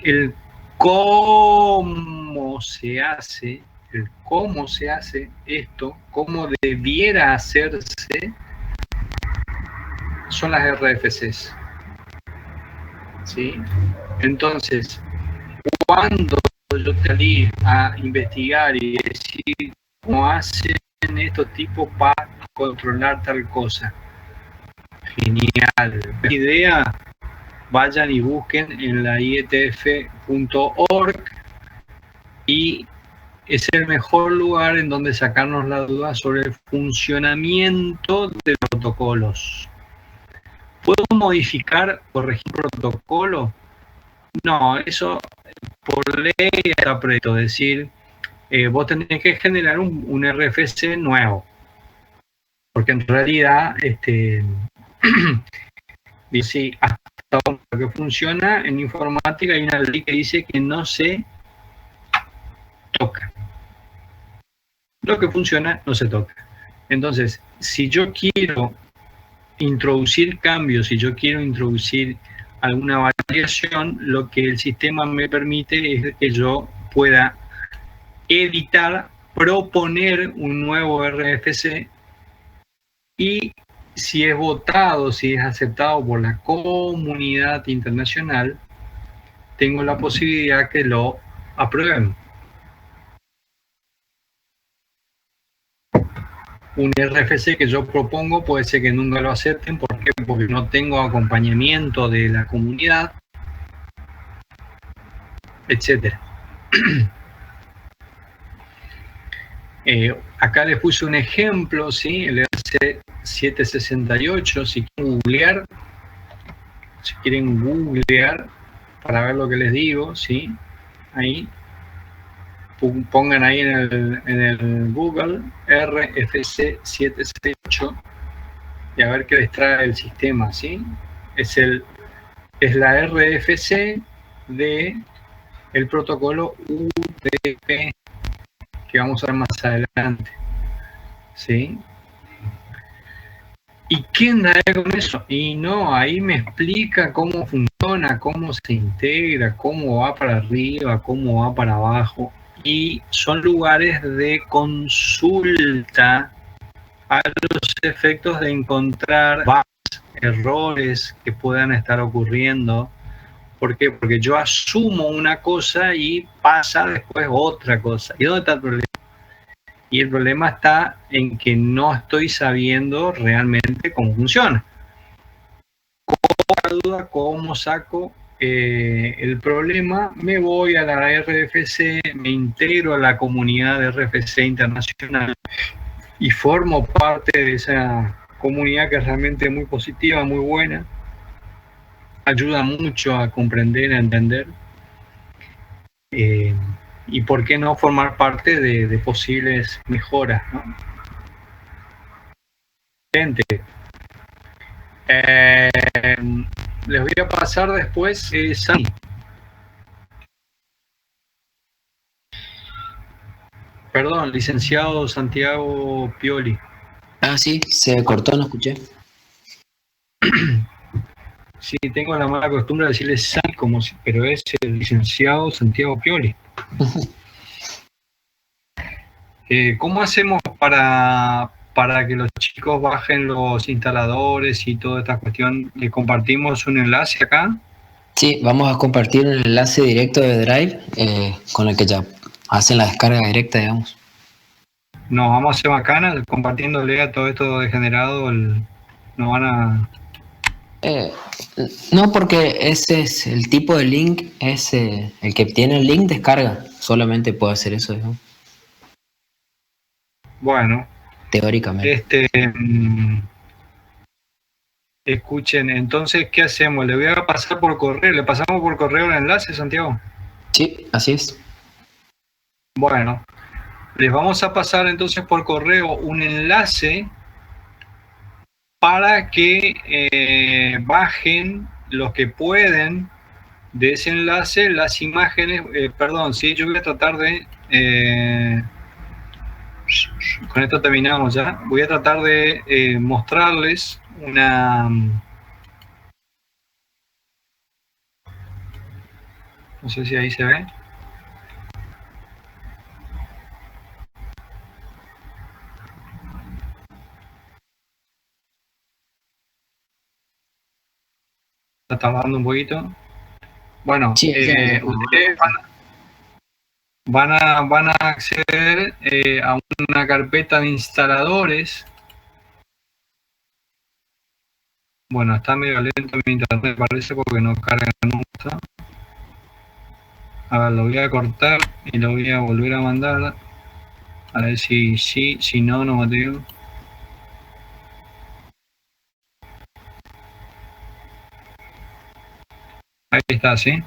El cómo se hace esto, cómo debiera hacerse, son las RFCs. ¿Sí? Entonces, cuando yo salí a investigar y decir cómo hacen estos tipos para controlar tal cosa, genial. Idea, vayan y busquen en la ietf.org y es el mejor lugar en donde sacarnos la duda sobre el funcionamiento de los protocolos. ¿Puedo modificar, corregir protocolo? No, eso por ley está preto. Es decir, vos tenés que generar un RFC nuevo. Porque en realidad, dice, hasta lo que funciona en informática hay una ley que dice que no se toca. Lo que funciona no se toca. Entonces, si yo quiero introducir cambios, si yo quiero introducir alguna variación, lo que el sistema me permite es que yo pueda editar, proponer un nuevo RFC y si es votado, si es aceptado por la comunidad internacional, tengo la posibilidad que lo aprueben. Un RFC que yo propongo puede ser que nunca lo acepten. ¿Por qué? Porque no tengo acompañamiento de la comunidad, etcétera. Acá les puse un ejemplo, ¿sí? El RC768, si quieren googlear para ver lo que les digo, ¿sí? Ahí pongan ahí en el Google RFC768 y a ver qué les trae el sistema, ¿sí? Es la RFC de el protocolo UDP que vamos a ver más adelante, ¿sí? ¿Y qué andará con eso? Y no, ahí me explica cómo funciona, cómo se integra, cómo va para arriba, cómo va para abajo. Y son lugares de consulta a los efectos de encontrar errores que puedan estar ocurriendo. ¿Por qué? Porque yo asumo una cosa y pasa después otra cosa. ¿Y dónde está el problema? Y el problema está en que no estoy sabiendo realmente cómo funciona. Con la duda, ¿cómo saco el problema? Me voy a la RFC, me integro a la comunidad de RFC internacional y formo parte de esa comunidad que es realmente muy positiva, muy buena. Ayuda mucho a comprender, a entender. Y por qué no formar parte de posibles mejoras, ¿no? Gente, les voy a pasar después Sani. Perdón, licenciado Santiago Pioli. Ah, sí, se cortó, no escuché. Sí, tengo la mala costumbre de decirle Sani, pero es el licenciado Santiago Pioli. ¿Cómo hacemos para que los chicos bajen los instaladores y toda esta cuestión? ¿Le compartimos un enlace acá? Sí, vamos a compartir un enlace directo de Drive con el que ya hacen la descarga directa, digamos. Nos vamos a hacer bacana compartiéndole a todo esto degenerado. Nos van a... No, porque ese es el tipo de link, es el que tiene el link descarga, solamente puede hacer eso, digamos. Bueno, teóricamente. Escuchen, entonces, ¿qué hacemos? Le voy a pasar por correo. ¿Le pasamos por correo el enlace, Santiago? Sí, así es. Bueno, les vamos a pasar entonces por correo un enlace para que bajen los que pueden de ese enlace las imágenes. Perdón, sí, yo voy a tratar de... con esto terminamos ya. Voy a tratar de mostrarles una... No sé si ahí se ve. Está tardando un poquito. Bueno, Sí, ustedes van a acceder a una carpeta de instaladores. Bueno, está medio lento mi internet, parece, porque no carga nunca. A ver, lo voy a cortar y lo voy a volver a mandar. A ver si sí, si no, no Mateo. Ahí está, ¿sí?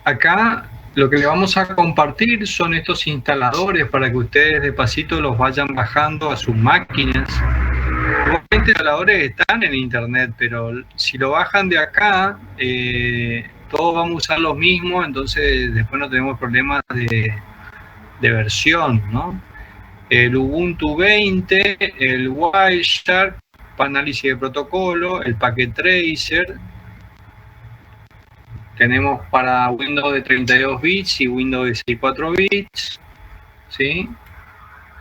Acá lo que le vamos a compartir son estos instaladores para que ustedes despacito los vayan bajando a sus máquinas. Los instaladores están en internet, pero si lo bajan de acá, todos vamos a usar los mismos, entonces después no tenemos problemas de versión, ¿no? El Ubuntu 20, el Wireshark, para análisis de protocolo, el Packet Tracer. Tenemos para Windows de 32 bits y Windows de 64 bits, ¿sí?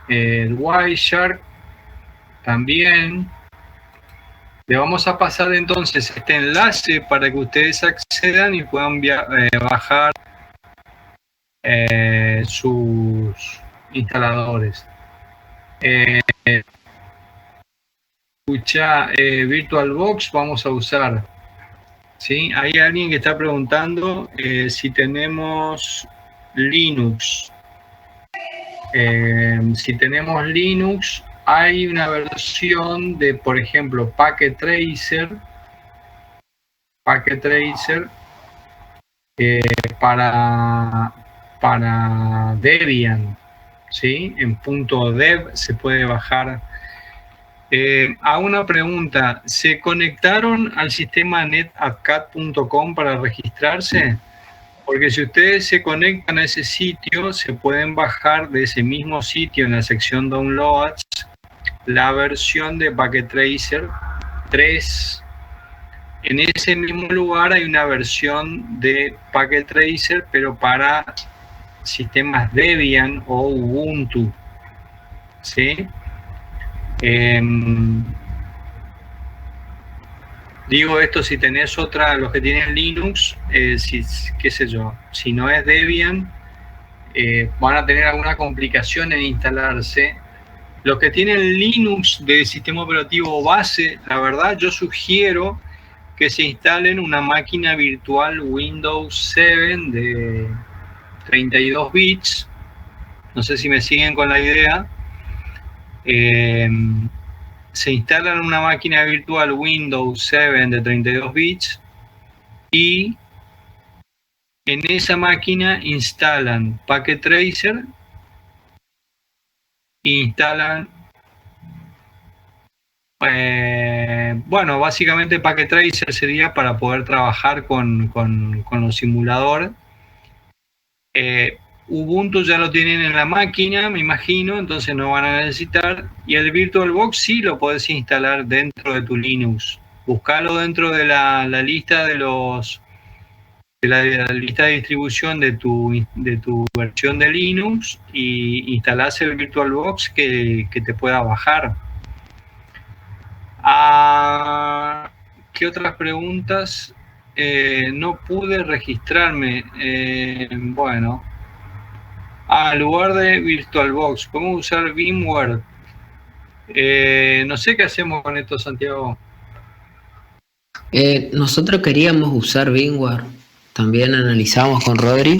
El Wireshark también. Le vamos a pasar entonces este enlace para que ustedes accedan y puedan bajar sus instaladores. Escucha, VirtualBox vamos a usar. ¿Sí? Hay alguien que está preguntando si tenemos Linux. Si tenemos Linux, hay una versión de, por ejemplo, Packet Tracer para Debian, ¿sí? En .dev se puede bajar. A una pregunta, ¿se conectaron al sistema netatcat.com para registrarse? Porque si ustedes se conectan a ese sitio, se pueden bajar de ese mismo sitio en la sección Downloads la versión de Packet Tracer 3. En ese mismo lugar hay una versión de Packet Tracer, pero para sistemas Debian o Ubuntu, ¿sí? Digo esto si tenés otra, los que tienen Linux, qué sé yo, si no es Debian, van a tener alguna complicación en instalarse. Los que tienen Linux de sistema operativo base, la verdad yo sugiero que se instalen una máquina virtual Windows 7 de 32 bits. No sé si me siguen con la idea. Se instalan una máquina virtual Windows 7 de 32 bits y en esa máquina instalan Packet Tracer, instalan, bueno, básicamente Packet Tracer sería para poder trabajar con los simuladores. Ubuntu ya lo tienen en la máquina, me imagino, entonces no van a necesitar. Y el VirtualBox sí lo podés instalar dentro de tu Linux. Buscalo dentro de la lista de la lista de distribución de tu versión de Linux y instalás el VirtualBox que te pueda bajar. ¿Qué otras preguntas? No pude registrarme. Bueno. En lugar de VirtualBox, podemos usar VMware. No sé qué hacemos con esto, Santiago. Nosotros queríamos usar VMware, también analizamos con Rodri,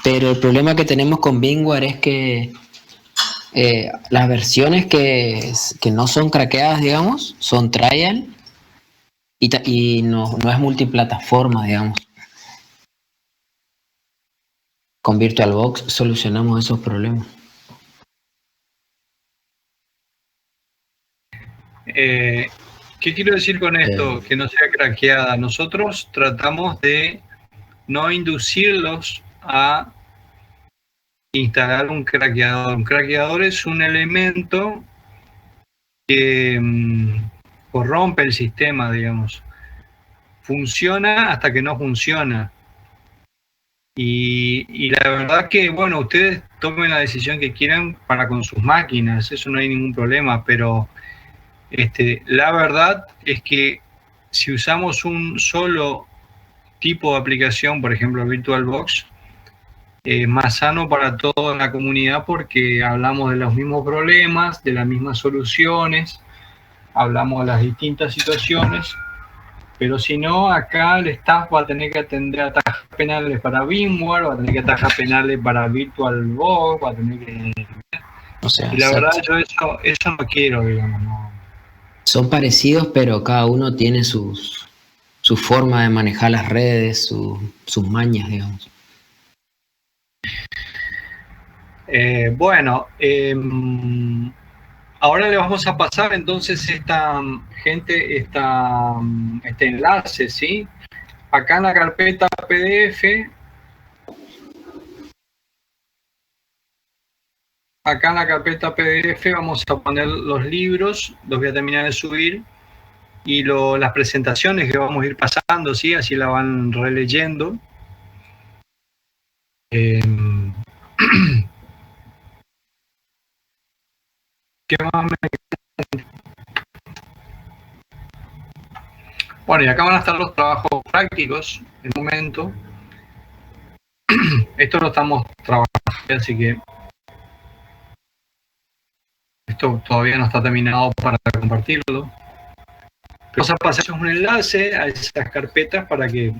pero el problema que tenemos con VMware es que Las versiones que no son craqueadas, digamos, son trial y no es multiplataforma, digamos. Con VirtualBox solucionamos esos problemas. ¿Qué quiero decir con esto? Que no sea craqueada. Nosotros tratamos de no inducirlos a instalar un craqueador. Un craqueador es un elemento que corrompe el sistema, digamos. Funciona hasta que no funciona. Y la verdad que, bueno, ustedes tomen la decisión que quieran para con sus máquinas, eso no hay ningún problema, pero la verdad es que si usamos un solo tipo de aplicación, por ejemplo VirtualBox, es más sano para toda la comunidad porque hablamos de los mismos problemas, de las mismas soluciones, hablamos de las distintas situaciones, pero si no, acá el staff va a tener que atender a tajas penales para VMware, va a tener que atajar penales para VirtualBox, va a tener que... O sea, y la verdad yo eso no quiero, digamos, no. Son parecidos, pero cada uno tiene su forma de manejar las redes, sus mañas, digamos. Bueno, ahora le vamos a pasar entonces esta gente, este enlace, ¿sí? Acá en la carpeta PDF, vamos a poner los libros, los voy a terminar de subir, y las presentaciones que vamos a ir pasando, ¿sí? Así la van releyendo. ¿Qué más me... Bueno, y acá van a estar los trabajos prácticos, en el momento. Esto lo estamos trabajando, así que esto todavía no está terminado para compartirlo. Pero vamos a pasar un enlace a esas carpetas para que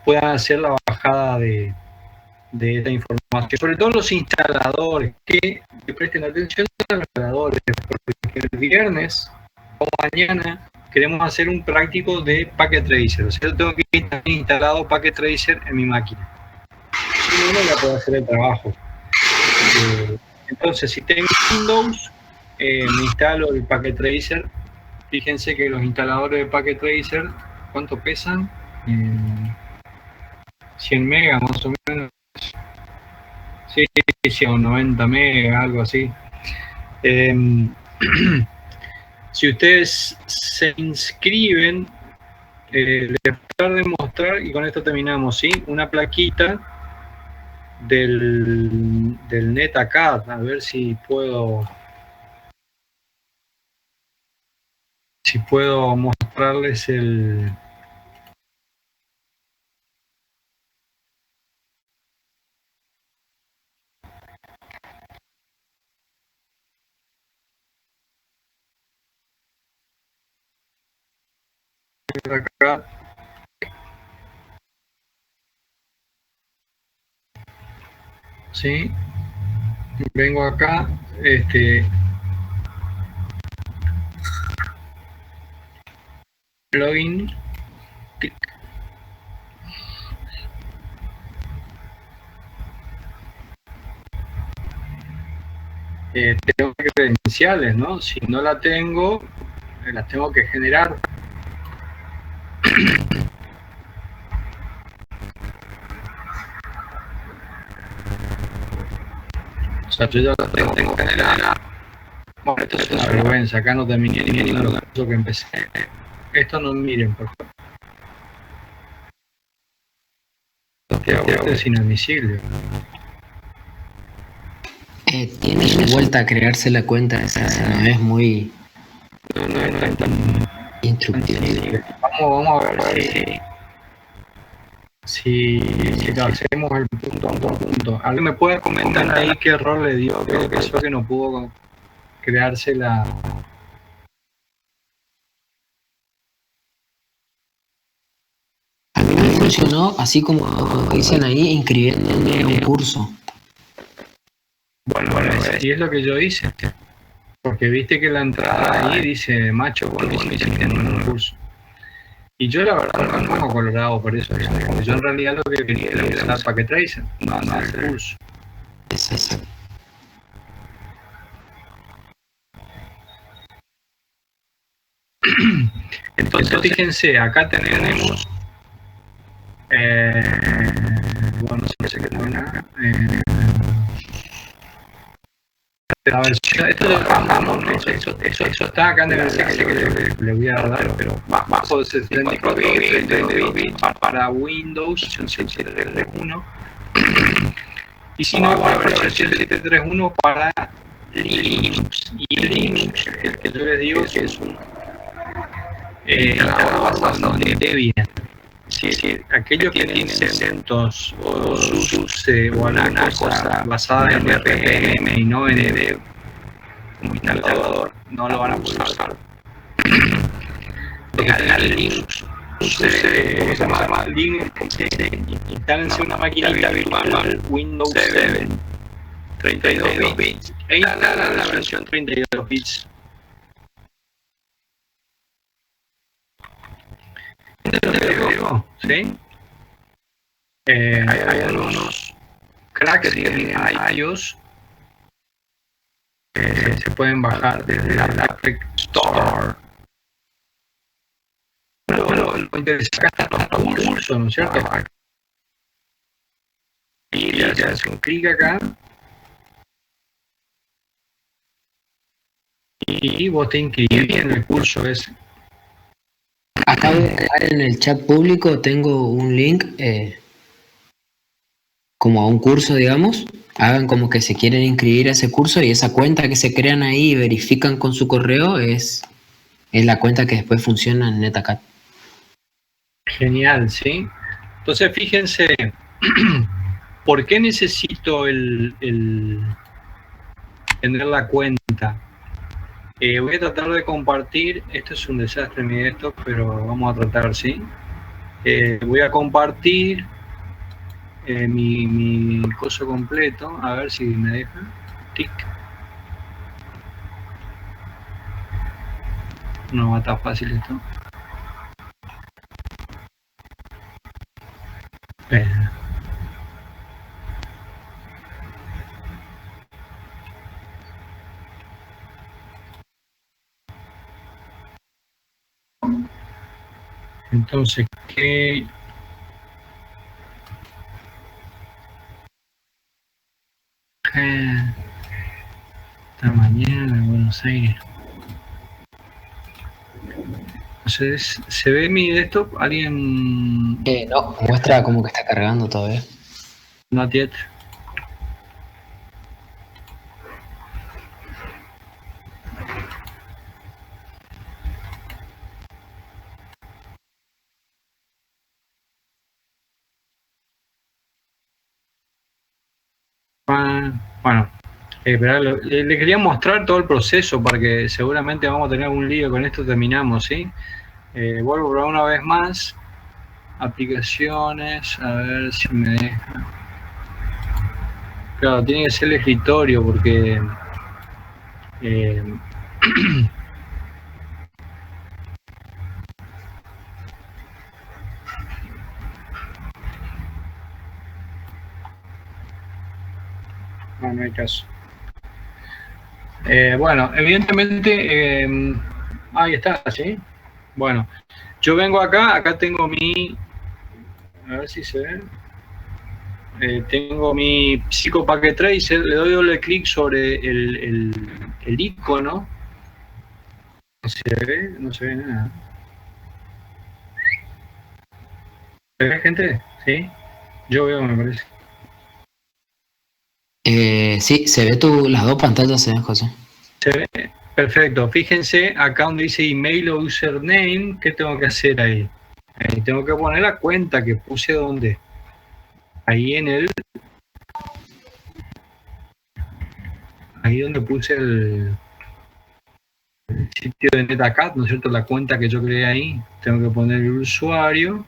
puedan hacer la bajada de esta información. Sobre todo los instaladores, que presten atención a los instaladores, porque el viernes o mañana queremos hacer un práctico de Packet Tracer. O sea, yo tengo que tener instalado Packet Tracer en mi máquina. Si no, ya puedo hacer el trabajo. Entonces, si tengo Windows, me instalo el Packet Tracer. Fíjense que los instaladores de Packet Tracer, ¿cuánto pesan? 100 megas más o menos. Sí, 90 megas, algo así. Si ustedes se inscriben, les voy a tratar de mostrar, y con esto terminamos, ¿sí? Una plaquita del NetAcad, a ver si puedo mostrarles el... acá. Sí, vengo acá, login, clic. Tengo credenciales, ¿no? Si no la tengo, las tengo que generar. O sea, yo ya las tengo que generar. Bueno, esto es una vergüenza, acá no terminé ni lo que empecé. Esto no miren, por favor. Esto es inadmisible. Tiene su vuelta a crearse la cuenta, no es muy instructivo. Vamos a ver si lo hacemos el punto a punto. ¿Alguien me puede comentar ahí qué error le dio? ¿Qué pasó que no pudo crearse la... A mí me funcionó así como dicen ahí, inscribiéndome en un curso. Bueno, y es lo que yo hice. Porque viste que la entrada ahí dice macho con un curso. Y yo la verdad no pongo colorado por eso. Yo en realidad lo que quería era usar Packet Tracer, no hacer curso. Exacto. Entonces fíjense, acá tenemos bueno, no sé qué tenemos acá. A ver, esto lo bajamos, eso está acá en el enlace que le voy a dar, pero bajo de 64 bits para Windows 731 y si no, para versión 731 para Linux. Y Linux, el que yo les digo que es un instalador basado en Debian. Sí, aquellos que tienen CentOS o SUSE o alguna cosa basada en RPM y no en como instalador, no lo van a poder usar. Dejan Linux. ¿Cómo se llama? Linux. Instálense una maquinita virtual Windows 7 32 bits e instalan la versión 32 bits. ¿Sí? Hay algunos cracks en iOS que se pueden bajar desde la App Store. Pero lo interesante acá está los cursos, ¿no es cierto? Y le haces un clic acá y vos te inscribís en el curso ese. Acabo de dejar en el chat público, tengo un link como a un curso, digamos. Hagan como que se quieren inscribir a ese curso y esa cuenta que se crean ahí y verifican con su correo es la cuenta que después funciona en NetAcad. Genial, ¿sí? Entonces fíjense, ¿por qué necesito tener la cuenta? Voy a tratar de compartir, esto es un desastre mi desktop, pero vamos a tratar, ¿sí? Voy a compartir mi coso completo, a ver si me deja. Tic. No va tan fácil esto. Entonces, ¿qué? Esta mañana en Buenos Aires. Entonces, ¿se ve mi desktop? ¿Alguien? No, muestra como que está cargando todavía. Not yet. Bueno, le quería mostrar todo el proceso porque seguramente vamos a tener un lío con esto, terminamos, ¿sí? Vuelvo a probar una vez más. Aplicaciones, a ver si me deja. Claro, tiene que ser el escritorio porque no hay caso. Bueno, evidentemente, ahí está, ¿sí? Bueno, yo vengo acá tengo mi, a ver si se ve, tengo mi Psycho Packet Tracer, le doy doble clic sobre el icono, no se ve nada. ¿Se ve, gente? ¿Sí? Yo veo, me parece. Sí, se ve las dos pantallas, se ven, José. Se ve. Perfecto. Fíjense acá donde dice email o username, ¿qué tengo que hacer ahí? Ahí tengo que poner la cuenta que puse donde. Ahí ahí donde puse el sitio de NetAcad, ¿no es cierto? La cuenta que yo creé ahí. Tengo que poner el usuario.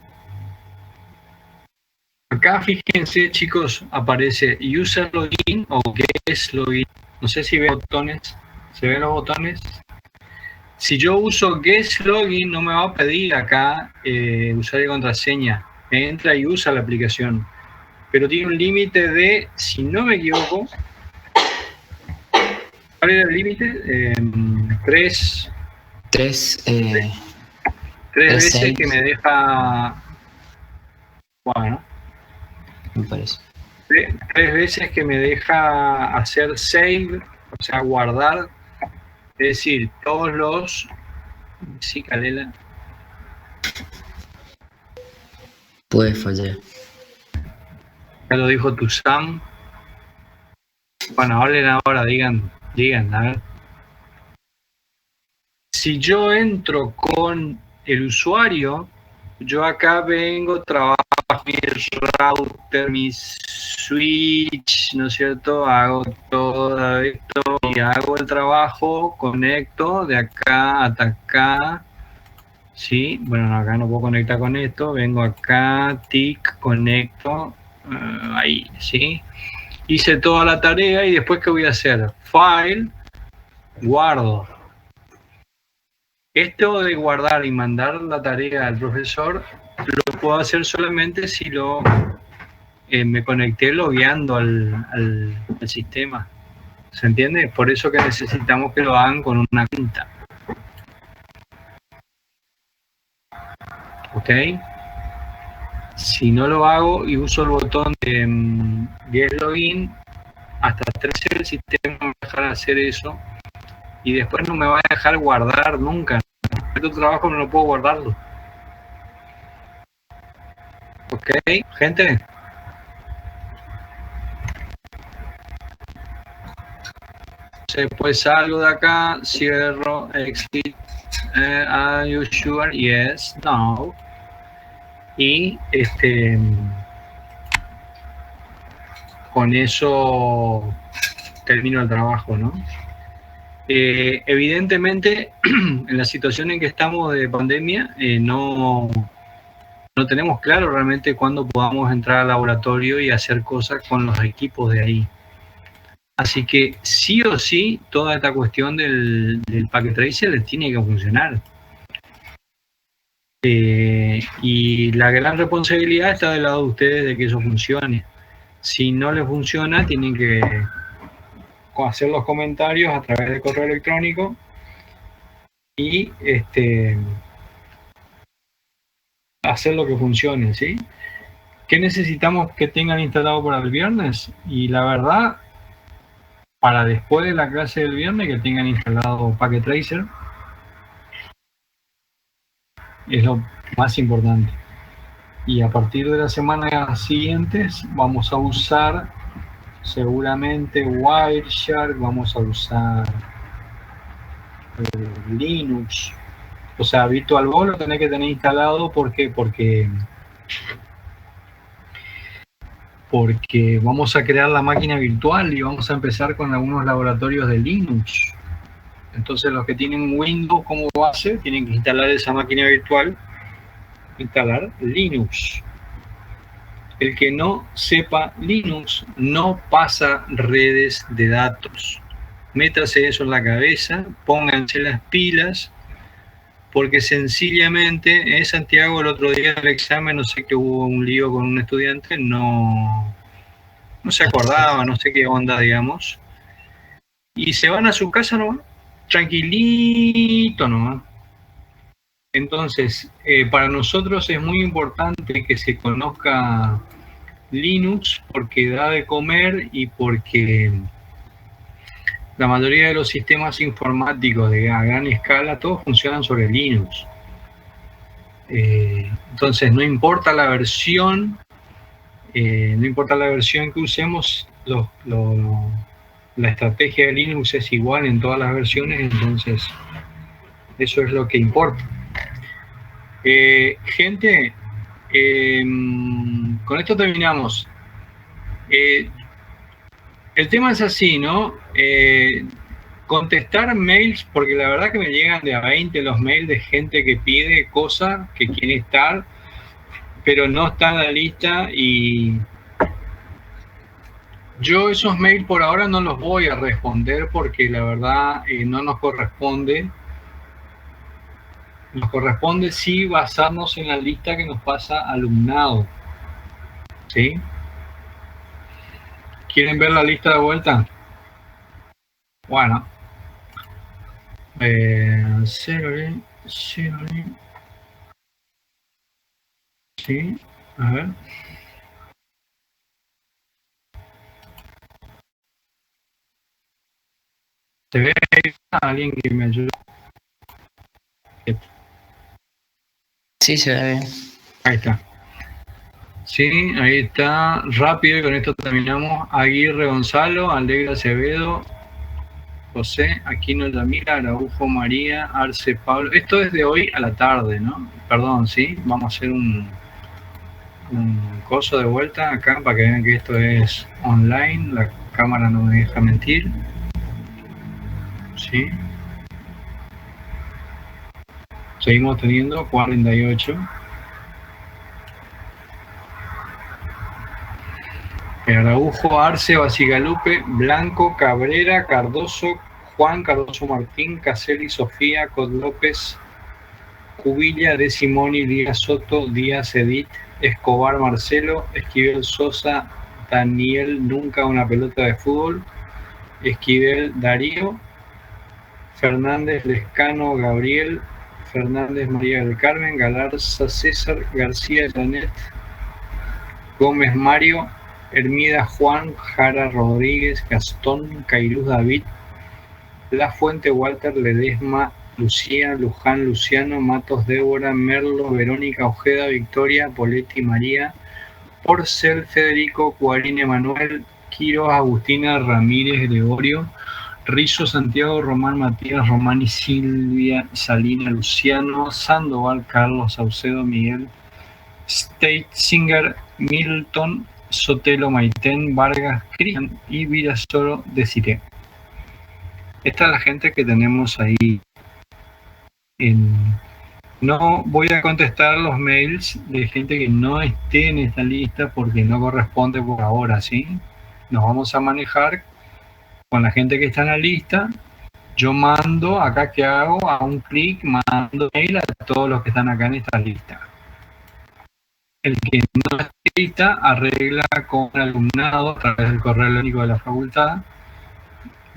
Acá fíjense, chicos, aparece User Login o Guest Login. No sé si ven botones. ¿Se ven los botones? Si yo uso Guest Login, no me va a pedir acá usuario y contraseña. Entra y usa la aplicación. Pero tiene un límite de, si no me equivoco, ¿cuál era el límite? Tres veces seis, que me deja, bueno, me parece. tres veces que me deja hacer save, o sea, guardar, es decir, todos los, sí, Calela, Puede fallar. ya lo dijo tu Sam. Bueno, hablen ahora, digan, a ver. Si yo entro con el usuario, yo acá vengo, trabajo mi router, mi switch, ¿no es cierto? Hago todo esto y hago el trabajo, conecto de acá hasta acá, ¿sí? Bueno, acá no puedo conectar con esto, vengo acá, tic, conecto, ahí, ¿sí? Hice toda la tarea y después, ¿qué voy a hacer? File, guardo. Esto de guardar y mandar la tarea al profesor lo puedo hacer solamente si me conecté logueando al sistema. ¿Se entiende? Por eso que necesitamos que lo hagan con una cuenta. ¿Ok? Si no lo hago y uso el botón de Get Login, hasta 13 el sistema me va a dejar hacer eso y después no me va a dejar guardar nunca. Este trabajo no lo puedo guardarlo. ¿Ok, gente? Pues salgo de acá, cierro, exit, are you sure? Yes, no. Y con eso termino el trabajo, ¿no? Evidentemente, en la situación en que estamos de pandemia, no tenemos claro realmente cuándo podamos entrar al laboratorio y hacer cosas con los equipos de ahí. Así que sí o sí, toda esta cuestión del packet tracer tiene que funcionar. Y la gran responsabilidad está del lado de ustedes de que eso funcione. Si no les funciona, tienen que hacer los comentarios a través del correo electrónico y hacer lo que funcione, ¿sí? ¿Qué necesitamos que tengan instalado para el viernes? Y la verdad, para después de la clase del viernes, que tengan instalado Packet Tracer es lo más importante. Y a partir de las semanas siguientes vamos a usar seguramente Wireshark, vamos a usar Linux. O sea, VirtualBox lo tenés que tener instalado porque vamos a crear la máquina virtual y vamos a empezar con algunos laboratorios de Linux. Entonces los que tienen Windows como base tienen que instalar esa máquina virtual, instalar Linux. El que no sepa Linux no pasa redes de datos. Métase eso en la cabeza, pónganse las pilas, porque sencillamente, Santiago, el otro día del examen, no sé que hubo un lío con un estudiante, no se acordaba, no sé qué onda, digamos, y se van a su casa nomás, tranquilito nomás. Entonces, para nosotros es muy importante que se conozca Linux porque da de comer y porque la mayoría de los sistemas informáticos a gran escala, todos funcionan sobre Linux. Entonces, no importa la versión que usemos, la estrategia de Linux es igual en todas las versiones, entonces eso es lo que importa. Gente, con esto terminamos. El tema es así, ¿no? Contestar mails, porque la verdad que me llegan de a 20 los mails de gente que pide cosas, que quiere estar, pero no está en la lista y yo esos mails por ahora no los voy a responder porque la verdad no nos corresponde. Nos corresponde sí basarnos en la lista que nos pasa alumnado. ¿Sí? ¿Quieren ver la lista de vuelta? Bueno. Sí, a ver. ¿Se ve alguien que me ayude? Sí, se ve bien. Ahí está. Sí, ahí está. Rápido y con esto terminamos. Aguirre Gonzalo, Alegra Acevedo, José, Aquino Yamila, Araujo María, Arce Pablo. Esto es de hoy a la tarde, ¿no? Perdón, sí. Vamos a hacer un coso de vuelta acá para que vean que esto es online. La cámara no me deja mentir. Sí. Seguimos teniendo 48. Araujo, Arce, Basigalupe, Blanco, Cabrera, Cardoso, Juan, Cardoso Martín, Caselli, Sofía, Cod López, Cubilla, De Simoni, Díaz Soto, Díaz Edith, Escobar Marcelo, Esquivel Sosa, Daniel Nunca una pelota de fútbol, Esquivel Darío, Fernández Lescano Gabriel, Fernández María del Carmen, Galarza César, García Janet, Gómez Mario, Hermida Juan, Jara Rodríguez, Gastón, Cailuz David, La Fuente Walter, Ledesma, Lucía, Luján, Luciano, Matos Débora, Merlo, Verónica Ojeda, Victoria, Poletti María, Porcel, Federico, Cuarín Emanuel, Quiroz, Agustina, Ramírez, Gregorio, Rizzo, Santiago, Román, Matías, Román y Silvia, Salina, Luciano, Sandoval, Carlos, Saucedo, Miguel, Steitzinger, Milton, Sotelo, Maitén, Vargas, Cristian y Virasoro de Cire. Esta es la gente que tenemos ahí. No voy a contestar los mails de gente que no esté en esta lista porque no corresponde por ahora, ¿sí? Nos vamos a manejar con la gente que está en la lista. Yo mando, acá que hago, a un clic, mando mail a todos los que están acá en esta lista. El que no está en lista arregla con el alumnado a través del correo electrónico de la facultad.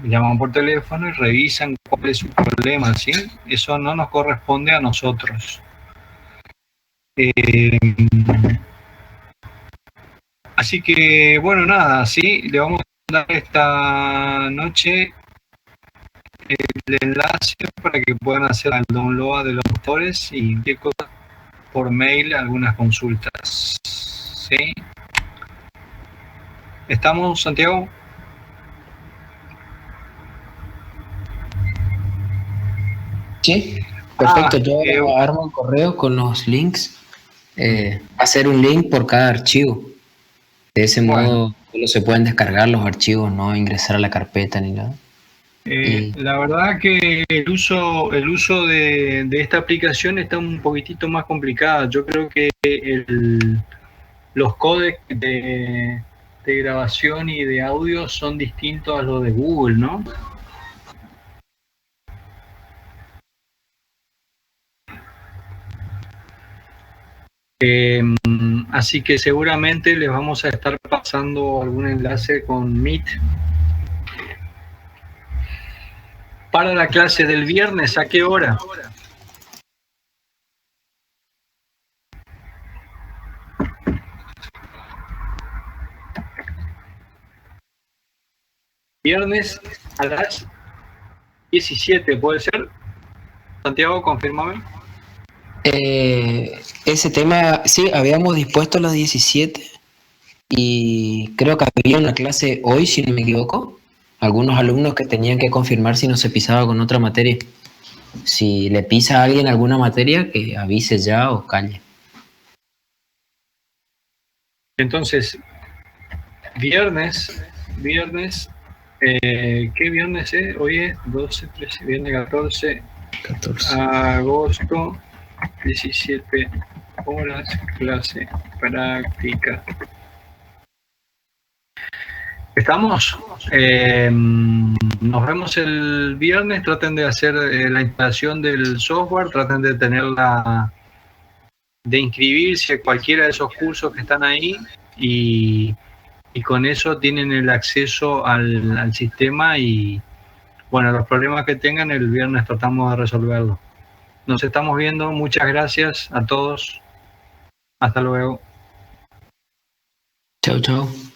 Llaman por teléfono y revisan cuál es su problema, ¿sí? Eso no nos corresponde a nosotros. Así que, bueno, nada, sí, le vamos a dar esta noche el enlace para que puedan hacer el download de los motores y qué cosa por mail, algunas consultas, ¿sí? ¿Estamos, Santiago? Sí, perfecto. Yo armo un correo con los links. Hacer un link por cada archivo. De ese modo solo se pueden descargar los archivos, no ingresar a la carpeta ni nada. La verdad que el uso de esta aplicación está un poquitito más complicada. Yo creo que los códecs de grabación y de audio son distintos a los de Google, ¿no? Así que seguramente les vamos a estar pasando algún enlace con Meet para la clase del viernes. ¿A qué hora? Viernes a las 17, ¿puede ser? Santiago, confírmame. Ese tema, sí, habíamos dispuesto a las 17 y creo que había una clase hoy, si no me equivoco, algunos alumnos que tenían que confirmar si no se pisaba con otra materia. Si le pisa a alguien alguna materia, que avise ya o calle. Entonces, viernes, ¿qué viernes es? Hoy es 12, 13, viernes 14. Agosto, 17 horas clase práctica. ¿Estamos? Nos vemos el viernes. Traten de hacer la instalación del software, traten de tenerla, de inscribirse a cualquiera de esos cursos que están ahí y con eso tienen el acceso al sistema y bueno, los problemas que tengan el viernes tratamos de resolverlos. Nos estamos viendo, muchas gracias a todos. Hasta luego. Chao, chao.